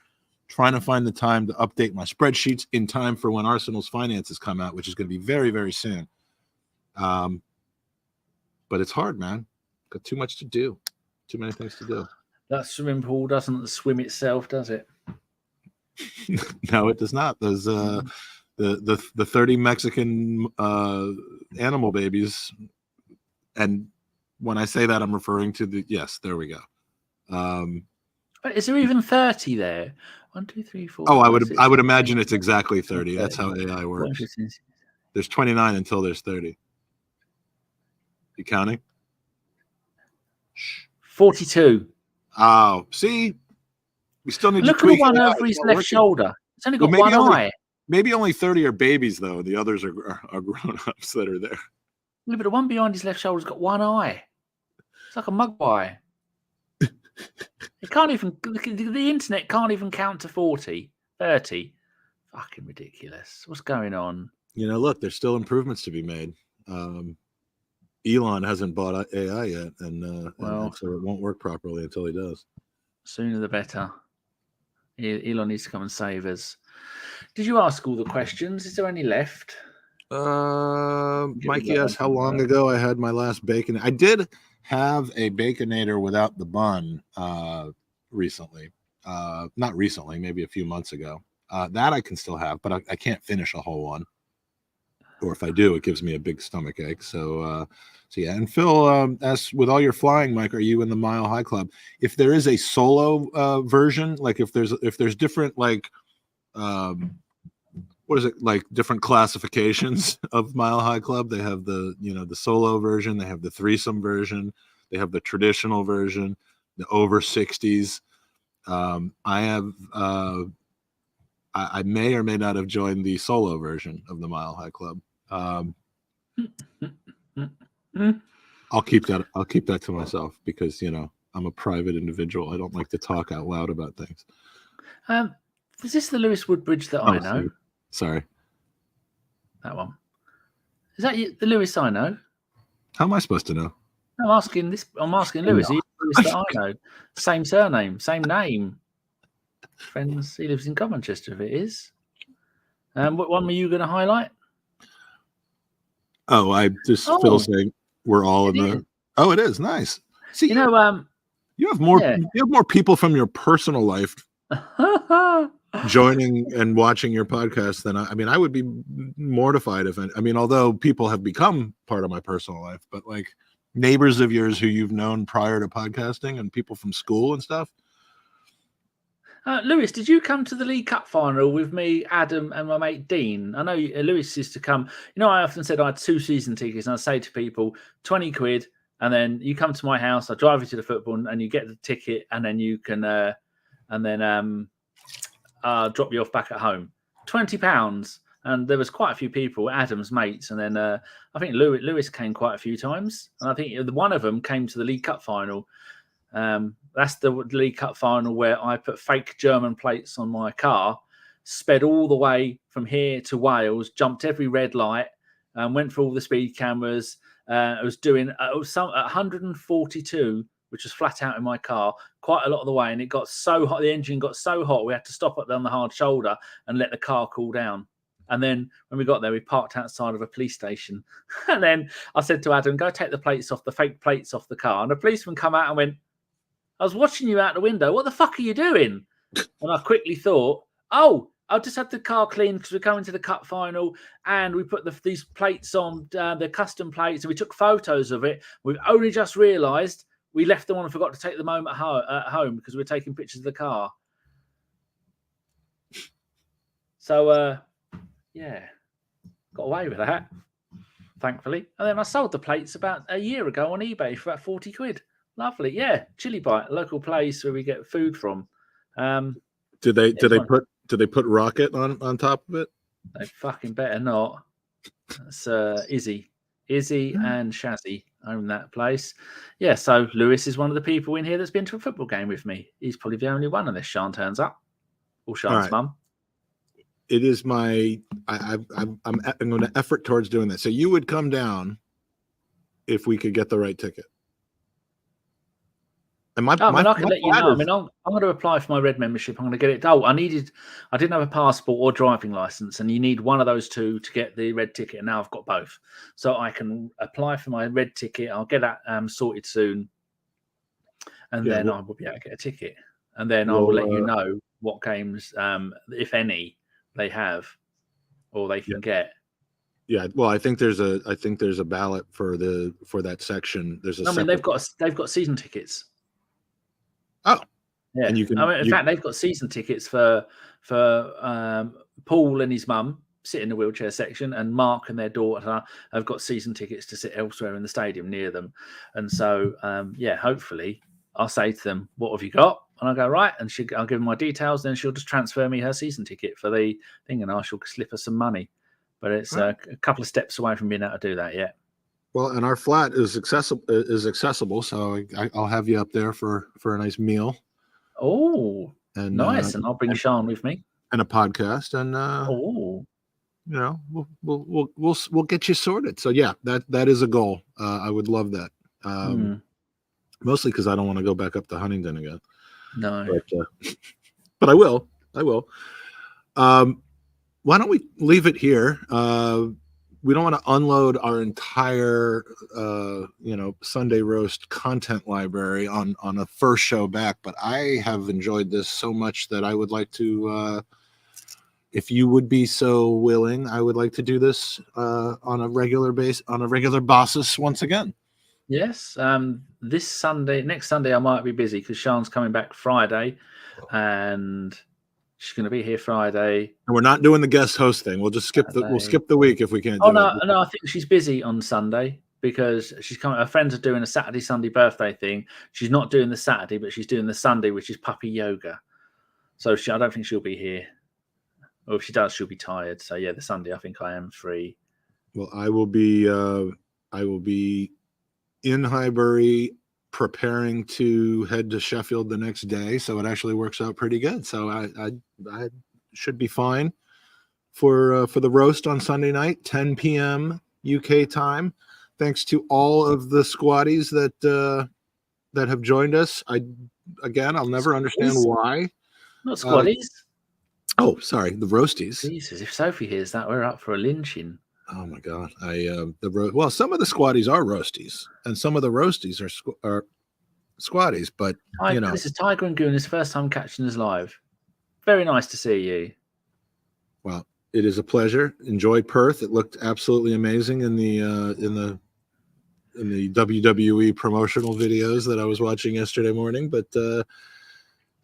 trying to find the time to update my spreadsheets in time for when Arsenal's finances come out, which is going to be very, very soon. But it's hard, man. Got too much to do. Too many things to do. That swimming pool doesn't swim itself, does it? No, it does not. Those the 30 Mexican animal babies, and when I say that, I'm referring to yes, there we go. But is there even 30 there? 1, 2, 3, 4. Oh, 5, 6, I would imagine it's exactly 30. That's how AI works. There's 29 until there's 30. You counting? 42. Oh, see, we still need Look to tweak at the one over his left shoulder. It's only got one eye. Maybe only 30 are babies, though. The others are grown-ups that are there. Yeah, but the one behind his left shoulder's got one eye. It's like a mugwai. It can't even. The internet can't even count to 40, 30. Fucking ridiculous. What's going on? Look, there's still improvements to be made. Elon hasn't bought AI yet, and so it won't work properly until he does. Sooner the better. Elon needs to come and save us. Did you ask all the questions? Is there any left? Mikey asked how long ago I had my last bacon. I did have a Baconator without the bun recently. Not recently, maybe a few months ago. That I can still have, but I can't finish a whole one. Or if I do, it gives me a big stomach ache. So yeah. And Phil asks, with all your flying, Mike, are you in the Mile High Club? If there is a solo version, like if there's different like what is it, like different classifications of Mile High Club? They have the the solo version, they have the threesome version, they have the traditional version, the over 60s. I have I may or may not have joined the solo version of the Mile High Club. I'll keep that to myself because I'm a private individual. I don't like to talk out loud about things. Is this the Lewis Woodbridge that I know? Sorry. That one. Is that the Lewis I know? How am I supposed to know? I'm asking Lewis. No. He's the Lewis that I know. Same surname, same name. Friends. He lives in Coventry, if it is. What one were you going to highlight? Oh, I just Phil saying we're all in the. Oh, it is nice. See, you have more. You have more people from your personal life joining and watching your podcast than I mean. I would be mortified if although people have become part of my personal life, but like neighbors of yours who you've known prior to podcasting and people from school and stuff. Lewis, did you come to the League Cup final with me, Adam, and my mate Dean? I know Lewis used to come. I often said I had 2 season tickets, and I say to people, 20 quid, and then you come to my house, I drive you to the football, and you get the ticket, and then you can, drop you off back at home. £20, and there was quite a few people, Adam's mates, and then I think Lewis came quite a few times, and I think one of them came to the League Cup final. That's the League Cup final where I put fake German plates on my car, sped all the way from here to Wales, jumped every red light, went for all the speed cameras. I was doing 142, which was flat out in my car, quite a lot of the way, and it got so hot. The engine got so hot, we had to stop up on the hard shoulder and let the car cool down. And then when we got there, we parked outside of a police station. And then I said to Adam, go take the fake plates off the car. And the policeman come out and went, I was watching you out the window. What the fuck are you doing? And I quickly thought, I just had the car clean because we're coming to the cup final, and we put these plates on, the custom plates, and we took photos of it. We've only just realised we left them on and forgot to take them home at home because we were taking pictures of the car. So, got away with that, thankfully. And then I sold the plates about a year ago on eBay for about 40 quid. Lovely, yeah. Chili Bite, a local place where we get food from. Did they put rocket on top of it? They fucking better not. That's Izzy and Shazzy own that place. Yeah, so Lewis is one of the people in here that's been to a football game with me. He's probably the only one unless Sean turns up, or Sean's mum. It is I'm going to effort towards doing that. So you would come down if we could get the right ticket. And I can let you know. I'm going to apply for my red membership. I'm going to get it. I didn't have a passport or driving license, and you need one of those two to get the red ticket. And now I've got both, so I can apply for my red ticket. I'll get that sorted soon, and then I will be able to get a ticket. And then I will let you know what games, if any, they have or they can get. Yeah, well, I think there's a ballot for that section. They've got season tickets. Oh, yeah. And in fact, they've got season tickets for Paul and his mum sit in the wheelchair section, and Mark and their daughter have got season tickets to sit elsewhere in the stadium near them. And so, hopefully, I'll say to them, "What have you got?" And I'll go, right, and I'll give them my details. Then she'll just transfer me her season ticket for the thing, and I shall slip her some money. But it's a couple of steps away from being able to do that yet. Well, and our flat is accessible, so I'll have you up there for a nice meal. Oh, and nice! And I'll bring Sean with me and a podcast, and we'll get you sorted. So yeah, that is a goal. I would love that. Mostly because I don't want to go back up to Huntingdon again. No, but I will. Why don't we leave it here? We don't want to unload our entire, Sunday roast content library on a first show back, but I have enjoyed this so much that I would like to, if you would be so willing, I would like to do this on a regular basis once again. Yes. Next Sunday, I might be busy because Sean's coming back Friday, and she's going to be here Friday. And we're not doing the guest host thing. We'll just skip the week if we can't. No, I think she's busy on Sunday because she's coming. Her friends are doing a Saturday, Sunday birthday thing. She's not doing the Saturday, but she's doing the Sunday, which is puppy yoga. So I don't think she'll be here. Or if she does, she'll be tired. So yeah, the Sunday, I think I am free. Well, I will be in Highbury preparing to head to Sheffield the next day, so it actually works out pretty good. So I should be fine for the roast on Sunday night, 10 p.m. UK time. Thanks to all of the squaddies that have joined us. I'll never understand why. Not squaddies. Oh, sorry, the roasties. Jesus, if Sophie hears that, we're up for a lynching. Oh my God! Well, some of the squatties are roasties, and some of the roasties are squatties. But this is Tiger and Goon. His first time catching us live. Very nice to see you. Well, it is a pleasure. Enjoyed Perth. It looked absolutely amazing in the WWE promotional videos that I was watching yesterday morning. But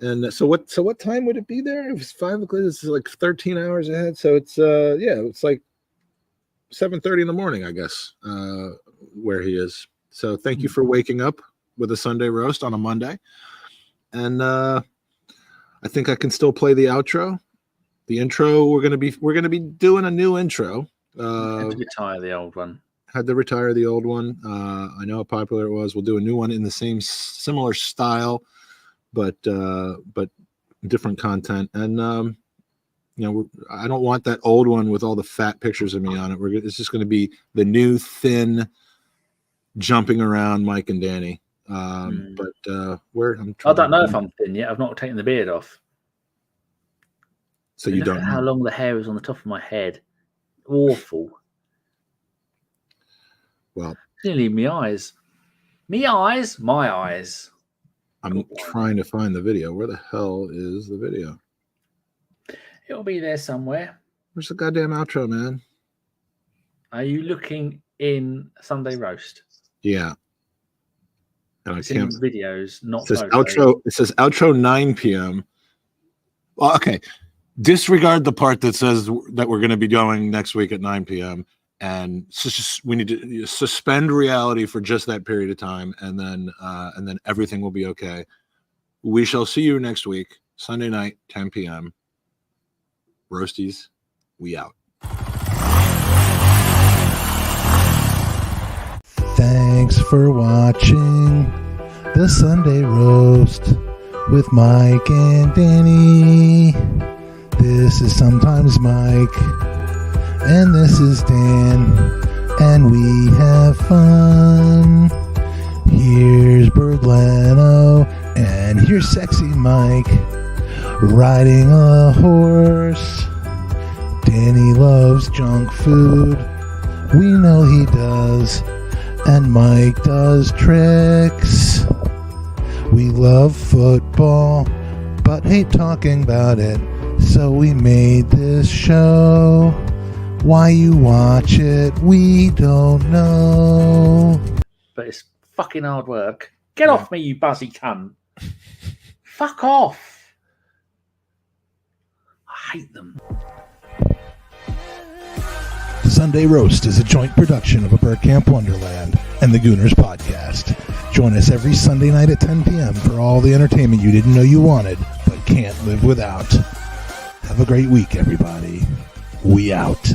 and so what time would it be there? It was 5 o'clock. It's like 13 hours ahead. So it's it's like 7:30 in the morning, I guess, where he is. So thank you for waking up with a Sunday roast on a Monday. And I think I can still play the outro. The intro, we're gonna be doing a new intro. Had to retire the old one. Had to retire the old one. I know how popular it was. We'll do a new one in the similar style, but different content. And I don't want that old one with all the fat pictures of me on it. It's just going to be the new thin, jumping around Mike and Danny. But I don't know if I'm thin yet. I've not taken the beard off. So you don't know how long the hair is on the top of my head. Awful. Well, nearly my eyes. My eyes. I'm trying to find the video. Where the hell is the video? It'll be there somewhere. Where's the goddamn outro, man? Are you looking in Sunday Roast? Yeah. And it's in videos, not it says outro. It says outro 9 p.m. Well, okay. Disregard the part that says that we're going to be going next week at 9 p.m. And we need to suspend reality for just that period of time, and then everything will be okay. We shall see you next week, Sunday night, 10 p.m. Roasties, we out. Thanks for watching the Sunday Roast with Mike and Danny. This is sometimes Mike, and this is Dan, and we have fun. Here's Berglano, and here's sexy Mike, riding a horse. Danny loves junk food, we know he does, and Mike does tricks. We love football, but hate talking about it, so we made this show. Why you watch it, we don't know. But it's fucking hard work. Get off me, you buzzy cunt. Fuck off. I hate them. Sunday Roast is a joint production of a Bergkamp Wonderland and the Gooners podcast. Join us every Sunday night at 10 p.m. for all the entertainment you didn't know you wanted, but can't live without. Have a great week, everybody. We out.